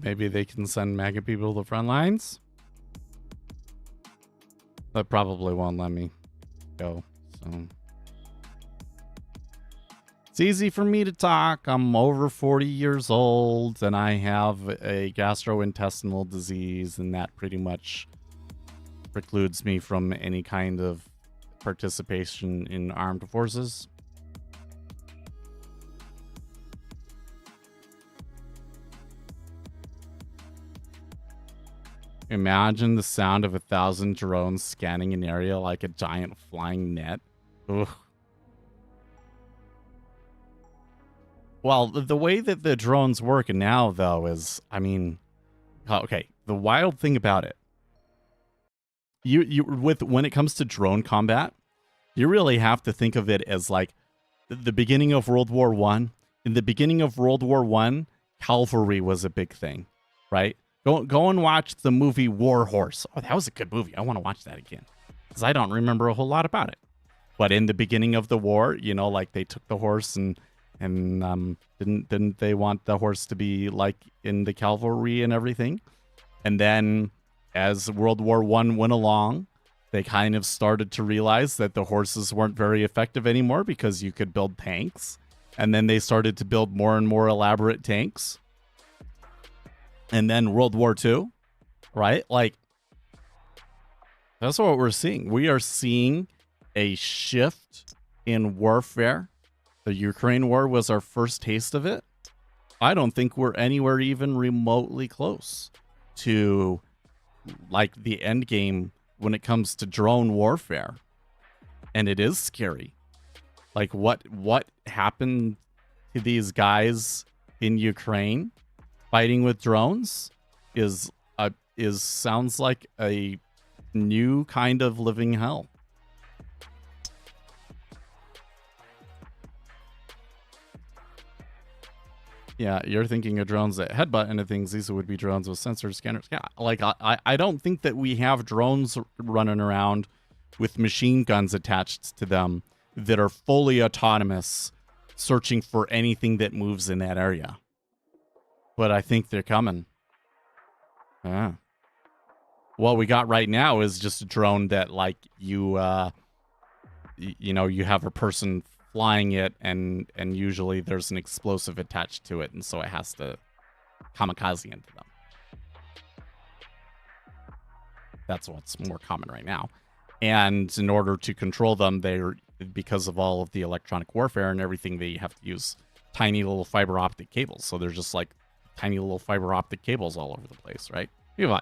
Speaker 3: Maybe they can send MAGA people to the front lines. That probably won't let me go. So it's easy for me to talk. I'm over 40 years old and I have a gastrointestinal disease, and that pretty much precludes me from any kind of participation in armed forces. Imagine the sound of 1,000 drones scanning an area like a giant flying net. Ugh. Well, the way that the drones work now, though, is, I mean, okay, the wild thing about it, when it comes to drone combat, you really have to think of it as like the beginning of World War I. In the beginning of World War I, cavalry was a big thing, right? Go and watch the movie War Horse. Oh, that was a good movie. I want to watch that again because I don't remember a whole lot about it. But in the beginning of the war, you know, like they took the horse and didn't they want the horse to be like in the cavalry and everything? And then as World War I went along, they kind of started to realize that the horses weren't very effective anymore because you could build tanks. And then they started to build more and more elaborate tanks. And then World War II, right? Like, that's what we're seeing. We are seeing a shift in warfare. The Ukraine war was our first taste of it. I don't think we're anywhere even remotely close to, like, the end game when it comes to drone warfare. And it is scary. Like, what happened to these guys in Ukraine fighting with drones sounds like a new kind of living hell. Yeah, you're thinking of drones that headbutt into things. These would be drones with sensors, scanners. Yeah, like I don't think that we have drones running around with machine guns attached to them that are fully autonomous, searching for anything that moves in that area. But I think they're coming. Yeah. What we got right now is just a drone that, like, you have a person flying it, and usually there's an explosive attached to it, and so it has to kamikaze into them. That's what's more common right now. And in order to control them, because of all of the electronic warfare and everything, they have to use tiny little fiber optic cables. So there's just like tiny little fiber optic cables all over the place, right? Yeah,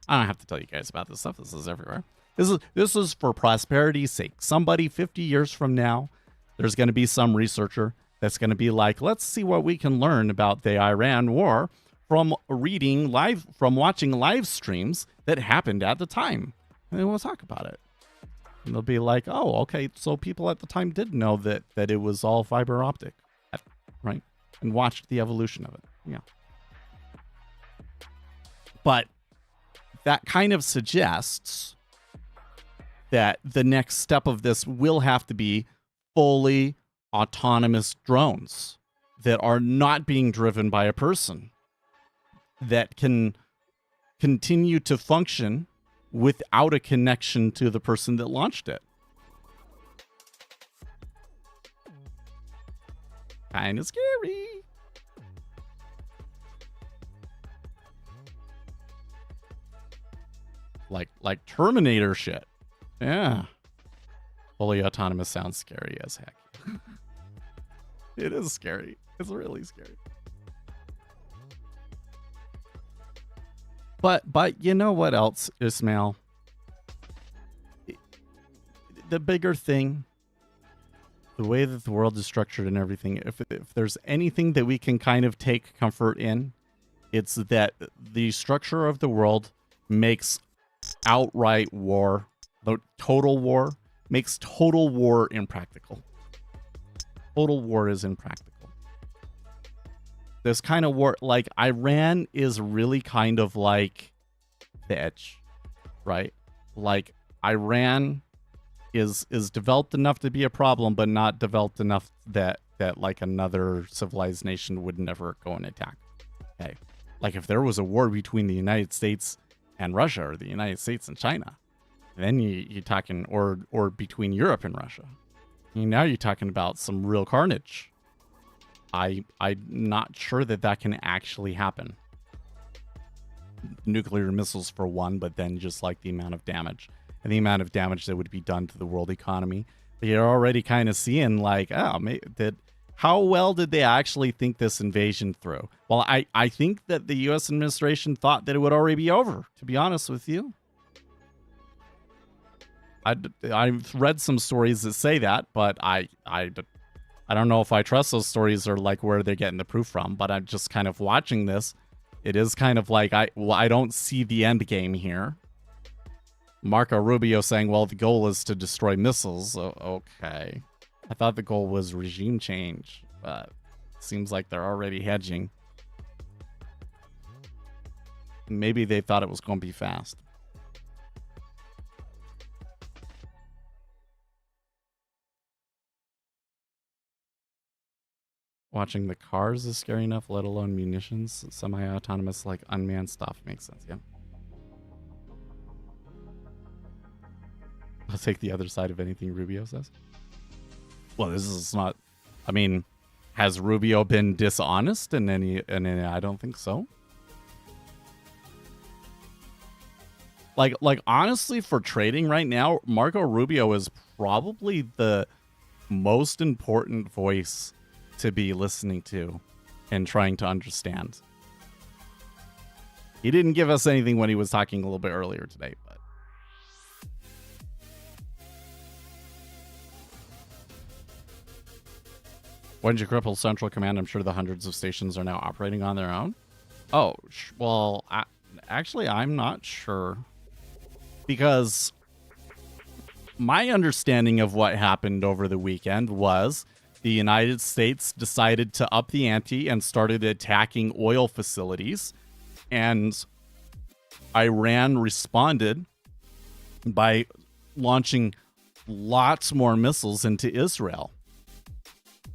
Speaker 3: I don't have to tell you guys about this stuff. This is everywhere. This is for prosperity's sake. Somebody 50 years from now, there's going to be some researcher that's going to be like, let's see what we can learn about the Iran war from watching live streams that happened at the time. And then we'll talk about it. And they'll be like, oh, okay, so people at the time did know that it was all fiber optic, right? And watched the evolution of it. Yeah. But that kind of suggests that the next step of this will have to be fully autonomous drones that are not being driven by a person, that can continue to function without a connection to the person that launched it. Kind of scary. Like Terminator shit. Yeah. Fully autonomous sounds scary as heck. It is scary. It's really scary. But you know what else, Ismail? The bigger thing, the way that the world is structured and everything, if there's anything that we can kind of take comfort in, it's that the structure of the world makes outright war, the total war, makes total war impractical. Total war is impractical. This kind of war, like Iran is really kind of like the edge, right? Like Iran is developed enough to be a problem, but not developed enough that like another civilized nation would never go and attack. Okay. Like if there was a war between the United States and Russia, or the United States and China, then you're talking, or between Europe and Russia. Now you're talking about some real carnage. I'm not sure that can actually happen. Nuclear missiles for one, but then just like the amount of damage and the amount of damage that would be done to the world economy. But you're already kind of seeing like, how well did they actually think this invasion through? Well, I think that the U.S. administration thought that it would already be over, to be honest with you. I've read some stories that say that, but I don't know if I trust those stories or like where they're getting the proof from. But I'm just kind of watching this. It is kind of like I don't see the end game here. Marco Rubio saying, well, the goal is to destroy missiles. Okay. I thought the goal was regime change, but seems like they're already hedging. Maybe they thought it was going to be fast. Watching the cars is scary enough, let alone munitions. Semi-autonomous, like unmanned stuff makes sense, yeah. I'll take the other side of anything Rubio says. Well, this is not, I mean, has Rubio been dishonest in any, I don't think so. Like honestly, for trading right now, Marco Rubio is probably the most important voice to be listening to and trying to understand. He didn't give us anything when he was talking a little bit earlier today, but When you cripple Central Command, I'm sure the hundreds of stations are now operating on their own. Oh, well, actually, I'm not sure. Because my understanding of what happened over the weekend was the United States decided to up the ante and started attacking oil facilities. And Iran responded by launching lots more missiles into Israel.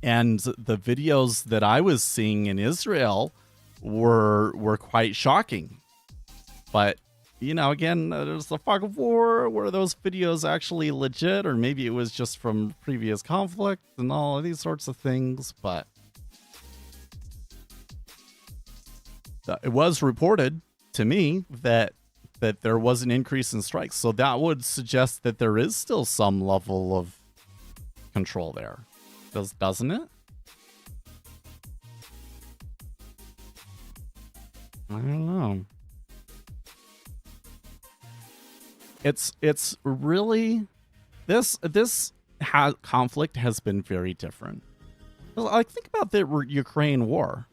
Speaker 3: And the videos that I was seeing in Israel were quite shocking. But, you know, again, there's the fog of war. Were those videos actually legit? Or maybe it was just from previous conflict and all of these sorts of things. But it was reported to me that there was an increase in strikes. So that would suggest that there is still some level of control there. Doesn't it? I don't know. It's really this conflict has been very different. Like, think about the Ukraine war.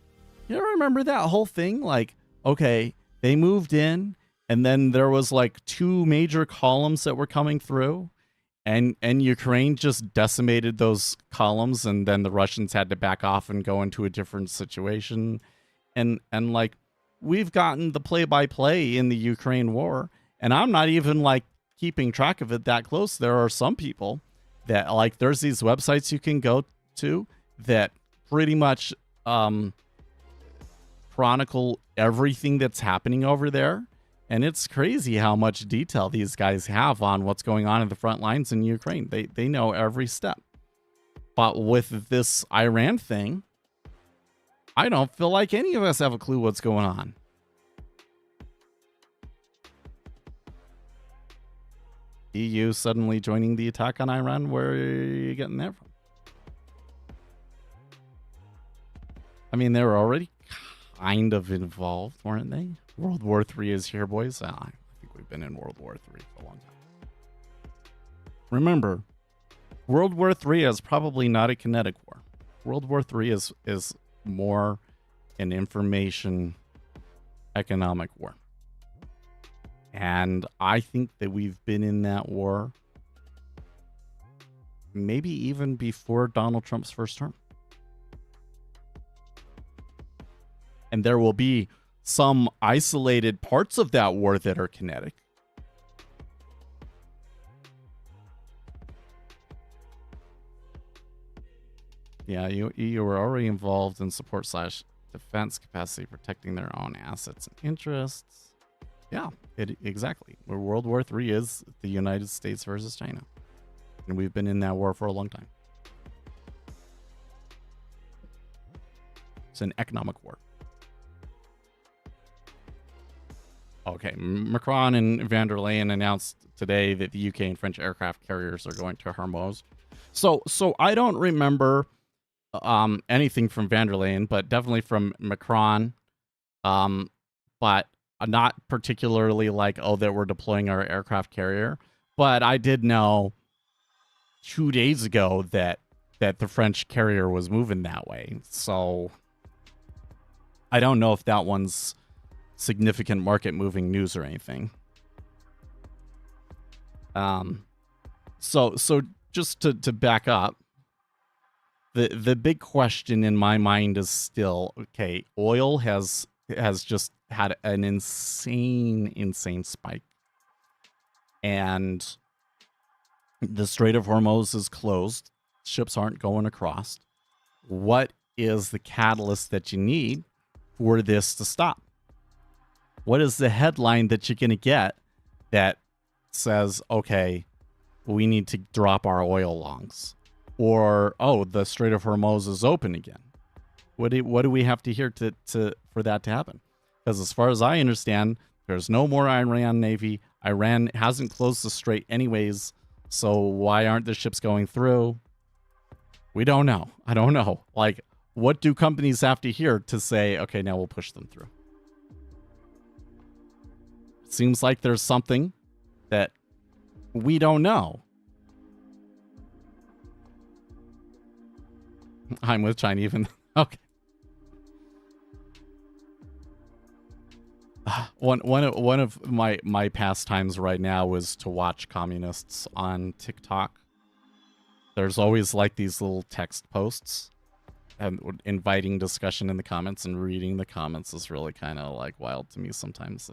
Speaker 3: You remember that whole thing? Like, okay, they moved in, and then there was like 2 major columns that were coming through. And Ukraine just decimated those columns, and then the Russians had to back off and go into a different situation. And like, we've gotten the play-by-play in the Ukraine war, and I'm not even like keeping track of it that close. There are some people that, like, there's these websites you can go to that pretty much chronicle everything that's happening over there. And it's crazy how much detail these guys have on what's going on in the front lines in Ukraine. They know every step. But with this Iran thing, I don't feel like any of us have a clue what's going on. EU suddenly joining the attack on Iran? Where are you getting that from? I mean, they were already kind of involved, weren't they? World War III is here, boys. I think we've been in World War III for a long time. Remember, World War III is probably not a kinetic war. World War III is more an information economic war. And I think that we've been in that war maybe even before Donald Trump's first term. And there will be some isolated parts of that war that are kinetic. Yeah, you were already involved in support/defense capacity, protecting their own assets and interests. Yeah, exactly. World War III is the United States versus China. And we've been in that war for a long time. It's an economic war. Okay, Macron and van der Leyen announced today that the UK and French aircraft carriers are going to Hormuz. So I don't remember anything from van der Leyen, but definitely from Macron. But not particularly like, oh, that we're deploying our aircraft carrier. But I did know 2 days ago that the French carrier was moving that way. So I don't know if that one's significant market moving news or anything. So just to back up, the big question in my mind is still, okay, oil has just had an insane spike, and the Strait of Hormuz is closed. Ships aren't going across. What is the catalyst that you need for this to stop? What is the headline that you're going to get that says, okay, we need to drop our oil longs? Or, oh, the Strait of Hormuz is open again. What do we have to hear for that to happen? Because as far as I understand, there's no more Iran Navy. Iran hasn't closed the strait anyways. So why aren't the ships going through? We don't know. I don't know. Like, what do companies have to hear to say, okay, now we'll push them through? It seems like there's something that we don't know. I'm with China even. Okay. One of my pastimes right now is to watch communists on TikTok. There's always like these little text posts and inviting discussion in the comments, and reading the comments is really kind of like wild to me sometimes.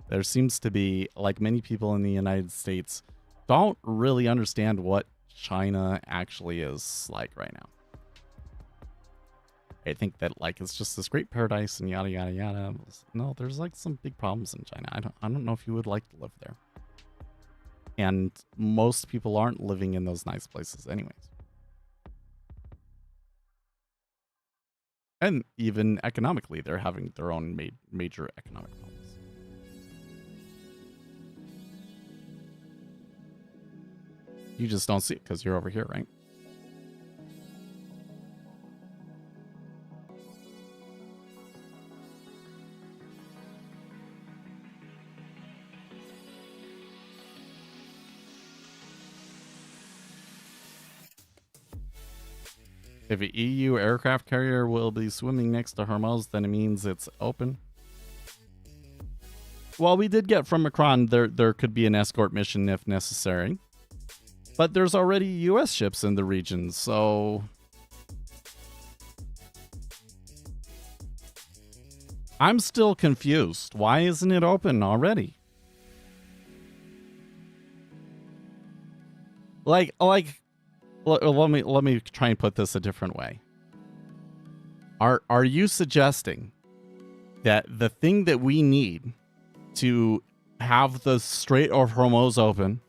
Speaker 3: There seems to be, like, many people in the United States don't really understand what China actually is like right now. I think that, like, it's just this great paradise and yada yada yada. No, there's like some big problems in China. I don't know if you would like to live there. And most people aren't living in those nice places anyways. And even economically, they're having their own major economic problems. You just don't see it because you're over here, right? If an EU aircraft carrier will be swimming next to Hormuz, then it means it's open. Well, we did get from Macron there could be an escort mission if necessary. But there's already US ships in the region, so I'm still confused. Why isn't it open already? Like let me try and put this a different way. Are you suggesting that the thing that we need to have the Strait of Hormuz open,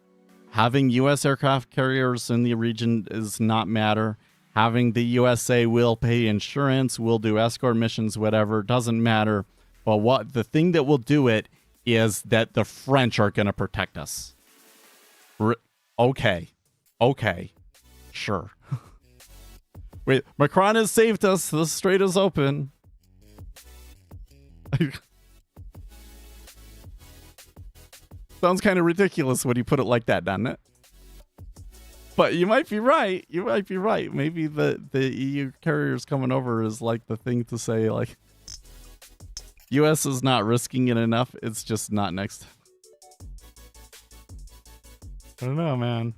Speaker 3: having U.S. aircraft carriers in the region does not matter, having the USA will pay insurance, will do escort missions, whatever, doesn't matter, but what the thing that will do it is that the French are going to protect us? Okay, sure. Wait, Macron has saved us. The strait is open. Sounds kind of ridiculous when you put it like that, doesn't it? But you might be right. You might be right. Maybe the EU carriers coming over is like the thing to say, like, US is not risking it enough. It's just not next. I don't know, man.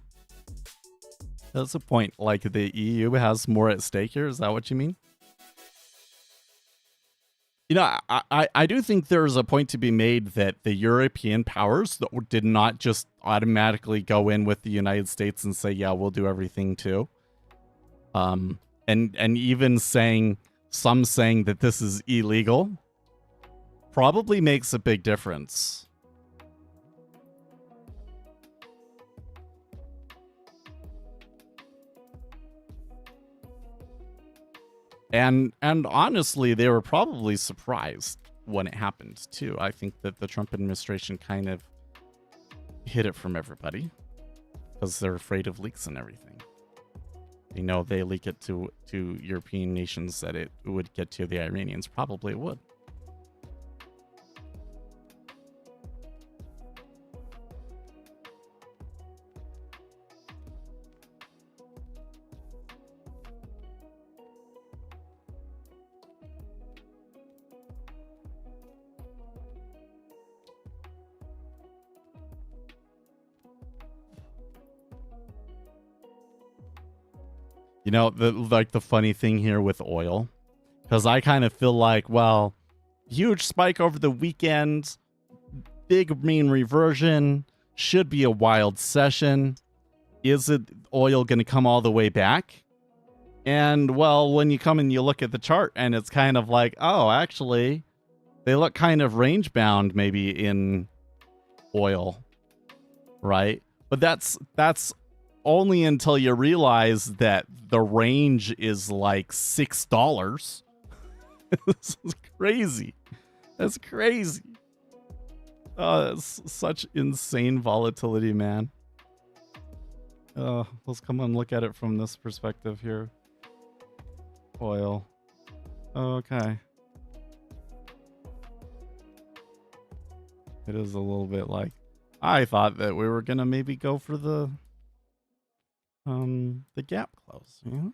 Speaker 3: That's a point. Like, the EU has more at stake here. Is that what you mean? You know, I do think there's a point to be made that the European powers did not just automatically go in with the United States and say, yeah, we'll do everything too. And even saying that this is illegal probably makes a big difference. And honestly, they were probably surprised when it happened too. I think that the Trump administration kind of hid it from everybody because they're afraid of leaks and everything. You know, they leak it to European nations that it would get to the Iranians. Probably it would. You know, the funny thing here with oil, because I kind of feel like, well, huge spike over the weekend, big mean reversion, should be a wild session. Is it oil going to come all the way back? And, well, when you come and you look at the chart and it's kind of like, oh, actually, they look kind of range bound maybe in oil, right? But that's only until you realize that the range is like $6. This is crazy. That's crazy. It's such insane volatility, man. Let's come and look at it from this perspective here. Oil. Okay. It is a little bit like, I thought that we were gonna maybe go for the gap close, you know?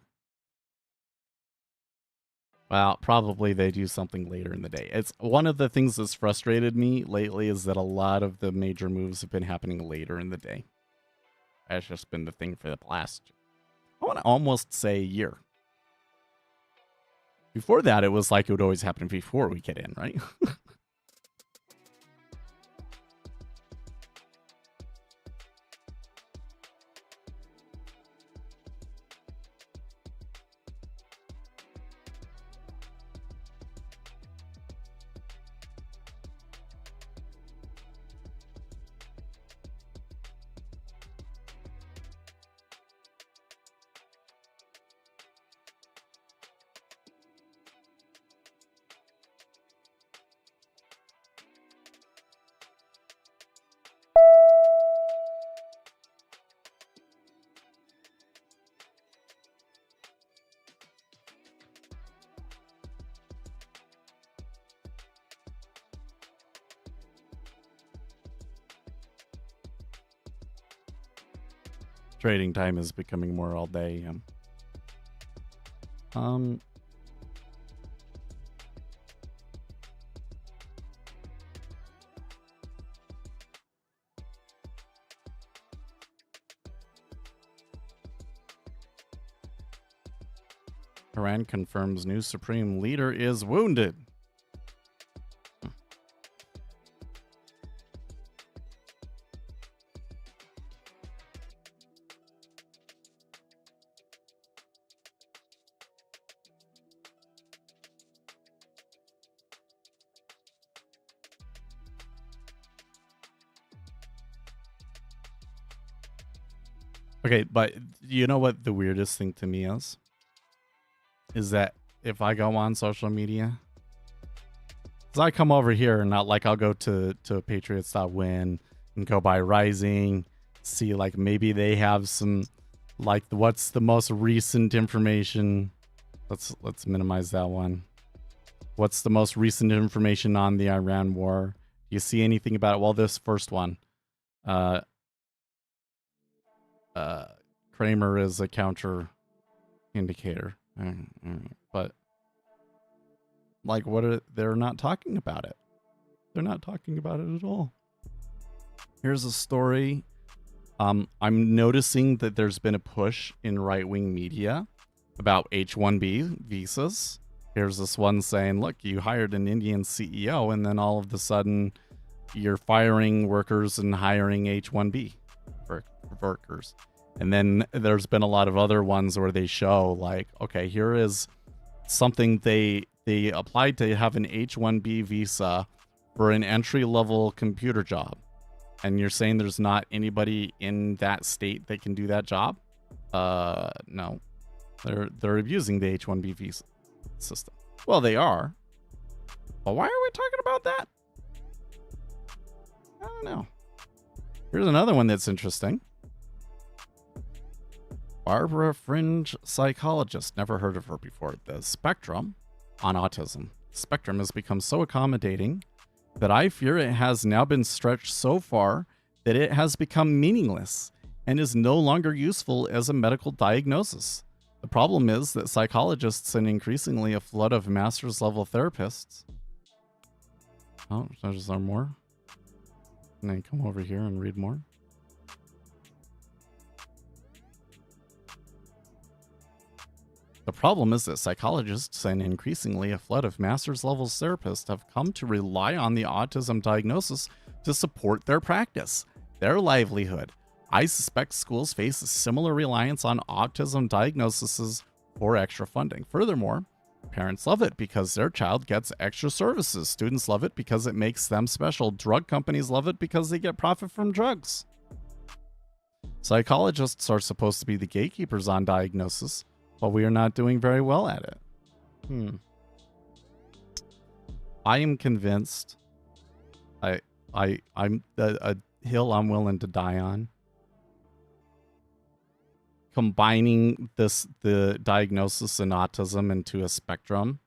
Speaker 3: Well, probably they do something later in the day. It's one of the things that's frustrated me lately is that a lot of the major moves have been happening later in the day. That's just been the thing for the past, I want to almost say a year. Before that, it was like it would always happen before we get in, right? Trading time is becoming more all day. Iran confirms new supreme leader is wounded. Okay, but you know what the weirdest thing to me is? Is that if I go on social media, because I come over here and not like I'll go to patriots.win and go by Rising, see like maybe they have some like what's the most recent information. Let's minimize that one. What's the most recent information on the Iran war? Do you see anything about it? Well, this first one. Kramer is a counter indicator. But like they're not talking about it. They're not talking about it at all. Here's a story. I'm noticing that there's been a push in right-wing media about H-1B visas. Here's this one saying, look, you hired an Indian CEO and then all of a sudden you're firing workers and hiring H-1B for workers. And then there's been a lot of other ones where they show like, okay, here is something they applied to have an H-1B visa for an entry-level computer job. And you're saying there's not anybody in that state that can do that job? No. They're abusing the H-1B visa system. Well, they are. But why are we talking about that? I don't know. Here's another one that's interesting. Barbara Fringe psychologist. Never heard of her before. The spectrum on autism. Spectrum has become so accommodating that I fear it has now been stretched so far that it has become meaningless and is no longer useful as a medical diagnosis. The problem is that psychologists and increasingly a flood of master's level therapists. Oh, is there more? Can I come over here and read more? The problem is that psychologists and increasingly a flood of master's level therapists have come to rely on the autism diagnosis to support their practice, their livelihood. I suspect schools face a similar reliance on autism diagnoses for extra funding. Furthermore, parents love it because their child gets extra services. Students love it because it makes them special. Drug companies love it because they get profit from drugs. Psychologists are supposed to be the gatekeepers on diagnosis, but we are not doing very well at it. I am convinced I'm a hill I'm willing to die on. Combining the diagnosis in autism into a spectrum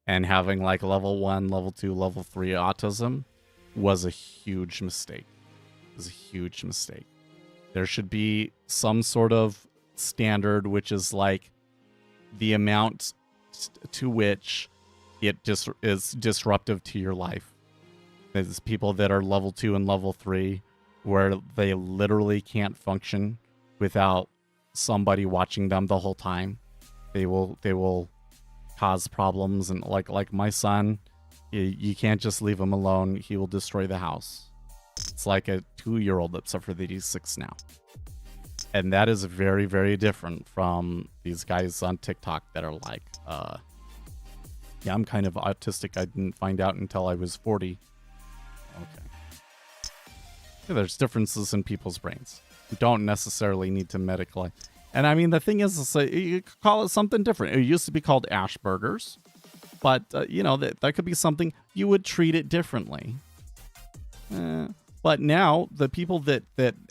Speaker 3: and having like level 1, level 2, level 3 autism was a huge mistake. It was a huge mistake. There should be some sort of standard which is like the amount to which it just is disruptive to your life. There's people that are level 2 and level 3 where they literally can't function without somebody watching them the whole time. They will cause problems, and like my son, you can't just leave him alone. He will destroy the house. It's like a 2-year-old, except for that he's 6 now. And that is very, very different from these guys on TikTok that are like, yeah, I'm kind of autistic. I didn't find out until I was 40. Okay. Yeah, there's differences in people's brains. You don't necessarily need to medicalize. And I mean, the thing is you could call it something different. It used to be called Asperger's, but you know, that could be something you would treat it differently. But now the people that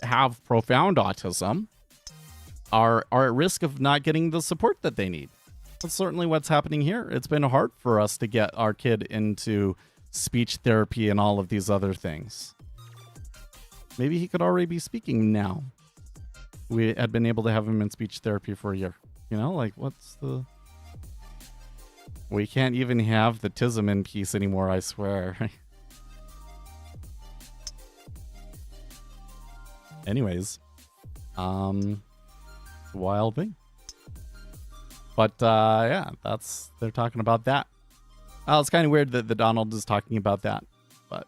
Speaker 3: have profound autism are at risk of not getting the support that they need. That's certainly what's happening here. It's been hard for us to get our kid into speech therapy and all of these other things. Maybe he could already be speaking now. We had been able to have him in speech therapy for a year. You know, like, what's the... We can't even have the tism in peace anymore, I swear. Anyways, wild thing. But yeah, they're talking about that. Oh, it's kind of weird that the Donald is talking about that, but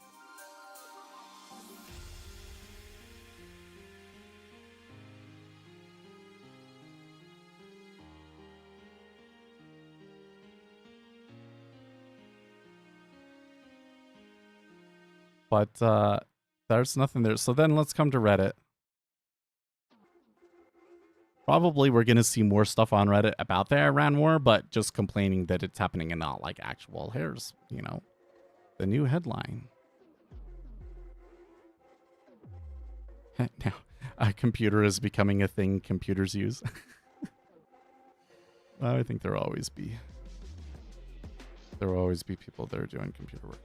Speaker 3: there's nothing there. So then let's come to Reddit. Probably we're going to see more stuff on Reddit about the Iran war, but just complaining that it's happening and not like actual. Here's, you know, the new headline. Now, a computer is becoming a thing computers use. I think there will always be people that are doing computer work.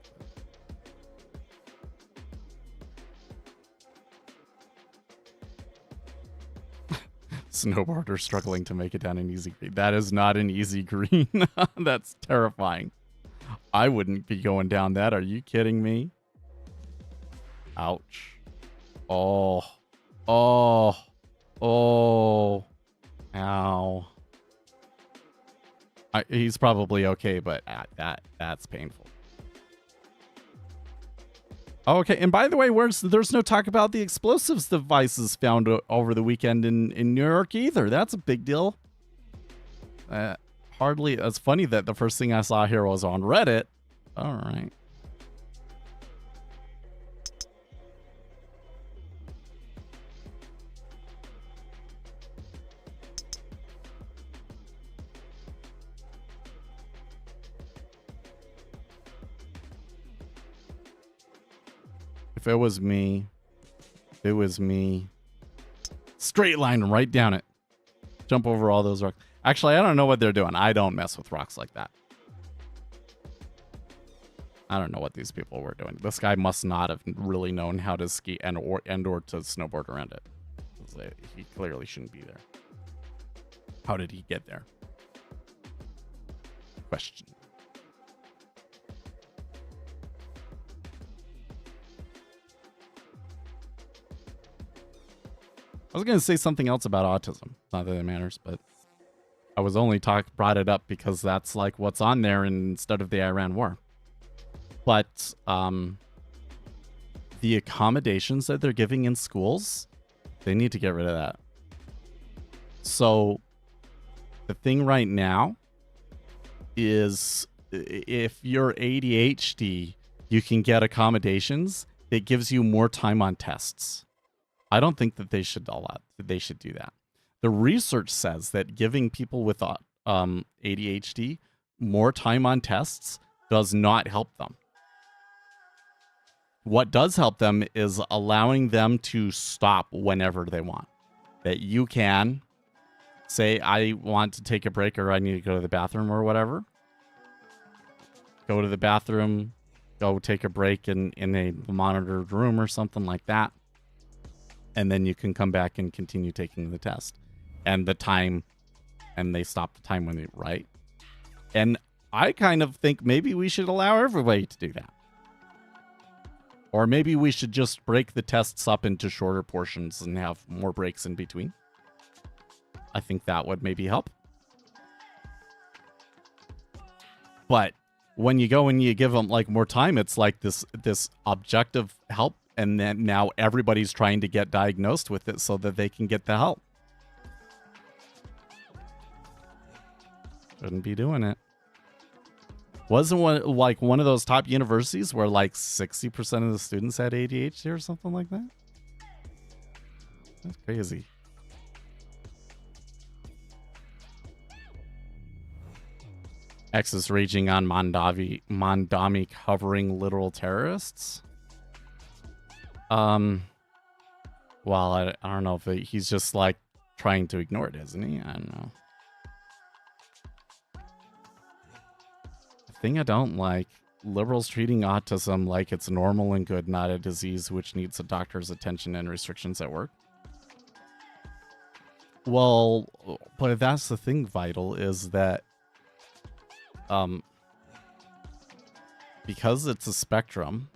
Speaker 3: Snowboarder struggling to make it down an easy green. That is not an easy green. That's terrifying. I wouldn't be going down that. Are you kidding me? Ouch. Oh. Oh. Oh. Ow. He's probably okay, but that's painful. Okay, and by the way, there's no talk about the explosives devices found over the weekend in New York either. That's a big deal. Hardly. It's funny that the first thing I saw here was on Reddit. All right. If it was me, straight line right down it. Jump over all those rocks. Actually, I don't know what they're doing. I don't mess with rocks like that. I don't know what these people were doing. This guy must not have really known how to ski and or to snowboard around it. He clearly shouldn't be there. How did he get there? Question. I was going to say something else about autism. Not that it matters, but I was only brought it up because that's like what's on there instead of the Iran war. But the accommodations that they're giving in schools, they need to get rid of that. So the thing right now is if you're ADHD, you can get accommodations. It gives you more time on tests. I don't think that they should do that. The research says that giving people with ADHD more time on tests does not help them. What does help them is allowing them to stop whenever they want. That you can say, I want to take a break or I need to go to the bathroom or whatever. Go to the bathroom, go take a break in a monitored room or something like that. And then you can come back and continue taking the test. And they stop the time when they, right? And I kind of think maybe we should allow everybody to do that. Or maybe we should just break the tests up into shorter portions and have more breaks in between. I think that would maybe help. But when you go and you give them like more time, it's like this objective help, and then now everybody's trying to get diagnosed with it so that they can get the help. Shouldn't be doing it. Wasn't one of those top universities where like 60% of the students had ADHD or something like that? That's crazy. X is raging on Mondami covering literal terrorists. Well, I don't know if he's just like trying to ignore it, isn't he? I don't know. The thing I don't like, liberals treating autism like it's normal and good, not a disease which needs a doctor's attention and restrictions at work. Well, but that's the thing, Vital, is that because it's a spectrum,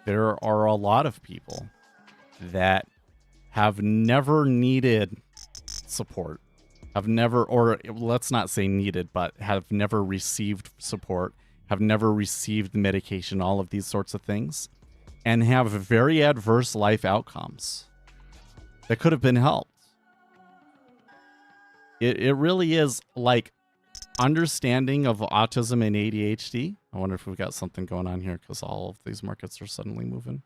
Speaker 3: there are a lot of people that have never needed support, have never, or let's not say needed, but have never received support, have never received medication, all of these sorts of things, and have very adverse life outcomes that could have been helped. It really is like understanding of autism and ADHD. I wonder if we've got something going on here because all of these markets are suddenly moving.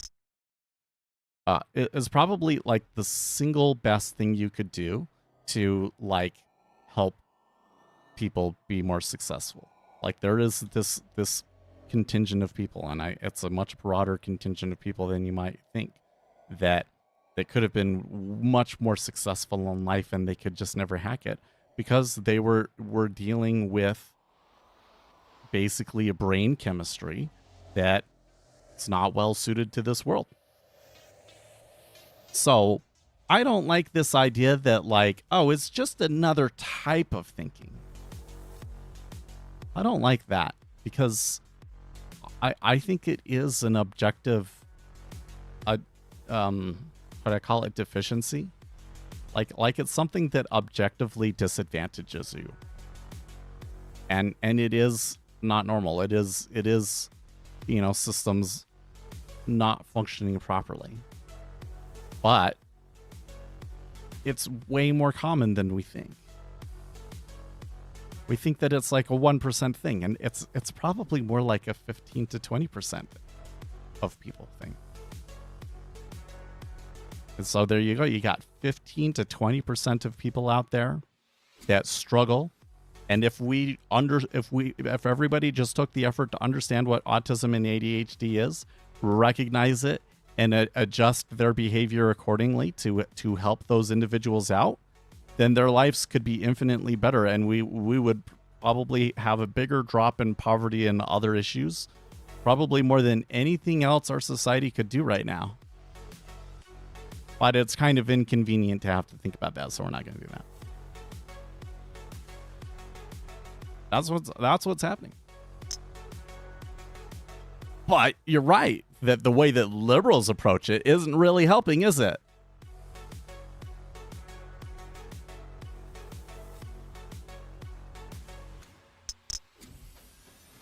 Speaker 3: It is probably like the single best thing you could do to like help people be more successful. Like there is this contingent of people, and it's a much broader contingent of people than you might think that could have been much more successful in life, and they could just never hack it because they were dealing with basically a brain chemistry that it's not well suited to this world. So I don't like this idea that like, oh, it's just another type of thinking. I don't like that because I think it is an objective, what I call it, deficiency. Like it's something that objectively disadvantages you. And it is not normal. It is, you know, systems not functioning properly. But it's way more common than we think. We think that it's like a 1% thing, and it's probably more like a 15 to 20% of people think. And so there you go. You got 15 to 20% of people out there that struggle. And if everybody just took the effort to understand what autism and ADHD is, recognize it, and adjust their behavior accordingly to help those individuals out, then their lives could be infinitely better, and we would probably have a bigger drop in poverty and other issues, probably more than anything else our society could do right now. But it's kind of inconvenient to have to think about that, so we're not going to do that. That's what's happening. But you're right that the way that liberals approach it isn't really helping, is it?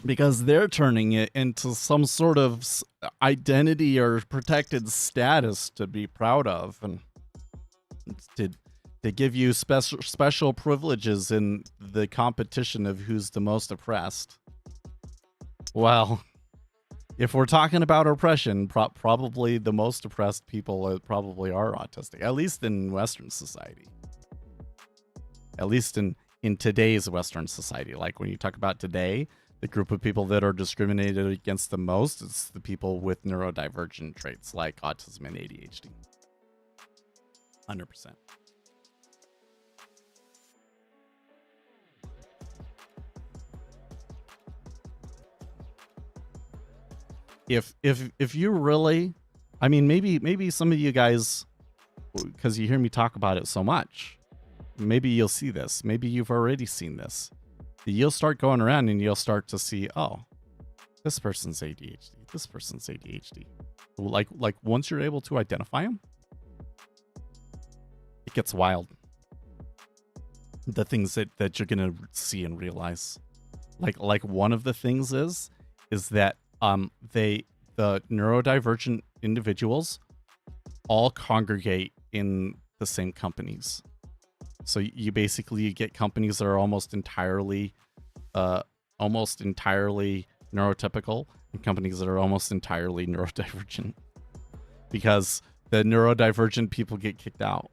Speaker 3: Because they're turning it into some sort of identity or protected status to be proud of, and to give you special privileges in the competition of who's the most oppressed. Well, if we're talking about oppression, probably the most oppressed people probably are autistic, at least in Western society. At least in today's Western society. Like when you talk about today, the group of people that are discriminated against the most is the people with neurodivergent traits like autism and ADHD. 100%. If you really, I mean, maybe some of you guys, because you hear me talk about it so much, maybe you'll see this. Maybe you've already seen this. you'll start going around and you'll start to see, oh, this person's ADHD. This person's ADHD. Like once you're able to identify them, it gets wild. The things that you're gonna see and realize. Like one of the things is that the neurodivergent individuals all congregate in the same companies. So you basically get companies that are almost entirely neurotypical, and companies that are almost entirely neurodivergent, because the neurodivergent people get kicked out,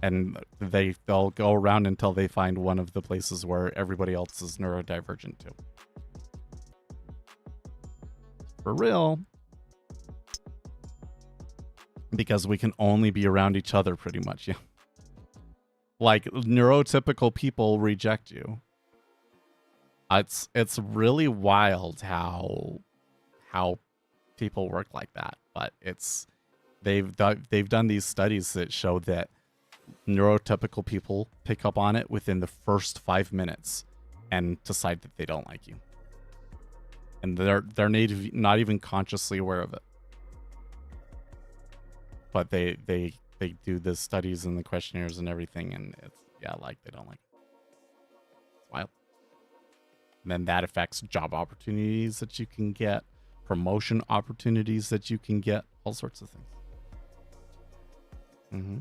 Speaker 3: and they'll go around until they find one of the places where everybody else is neurodivergent too. For real. Because we can only be around each other pretty much, yeah. Like, neurotypical people reject you. It's really wild how people work like that, but they've done these studies that show that neurotypical people pick up on it within the first 5 minutes and decide that they don't like you, and they're not even consciously aware of it, but they do the studies and the questionnaires and everything, and it's like they don't like it. It's wild. And then that affects job opportunities that you can get, promotion opportunities that you can get, all sorts of things. Mm-hmm.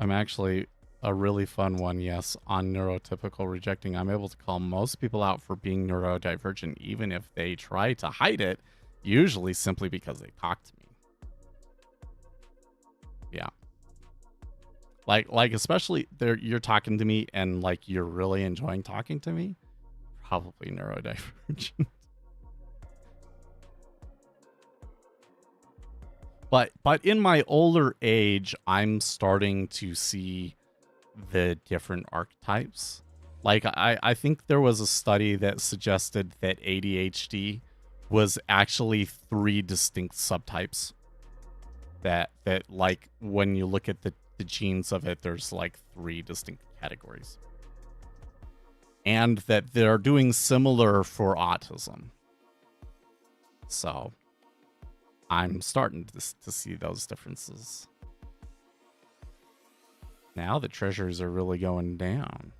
Speaker 3: I'm actually a really fun one, yes, on neurotypical rejecting. I'm able to call most people out for being neurodivergent, even if they try to hide it, usually simply because they talk to me. Yeah. Like especially you're talking to me and like you're really enjoying talking to me, probably neurodivergent. But in my older age, I'm starting to see the different archetypes. Like I think there was a study that suggested that ADHD was actually 3 distinct subtypes. That like when you look at the genes of it, there's like 3 distinct categories. And that they're doing similar for autism. So I'm starting to see those differences. Now the treasuries are really going down.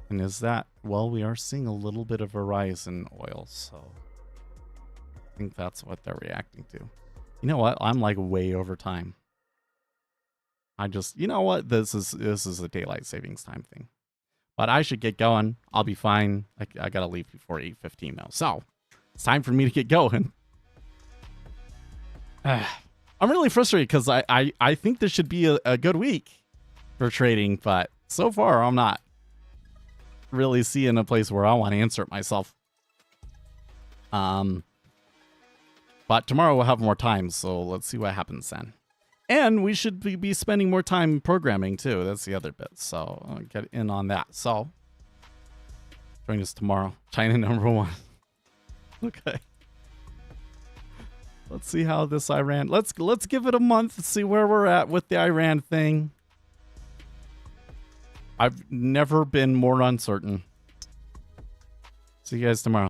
Speaker 3: And is that, well, we are seeing a little bit of a rise in oil, so I think that's what they're reacting to. You know what? I'm like way over time. You know what? This is a daylight savings time thing. But I should get going. I'll be fine. I gotta leave before 8:15 though. So it's time for me to get going. I'm really frustrated because I think this should be a good week for trading, but so far I'm not really seeing a place where I want to answer it myself. But tomorrow we'll have more time, so let's see what happens then. And we should be spending more time programming too. That's the other bit, so I'll get in on that. So join us tomorrow. China #1. Okay. Let's see how this Iran. Let's give it a month. See where we're at with the Iran thing. I've never been more uncertain. See you guys tomorrow.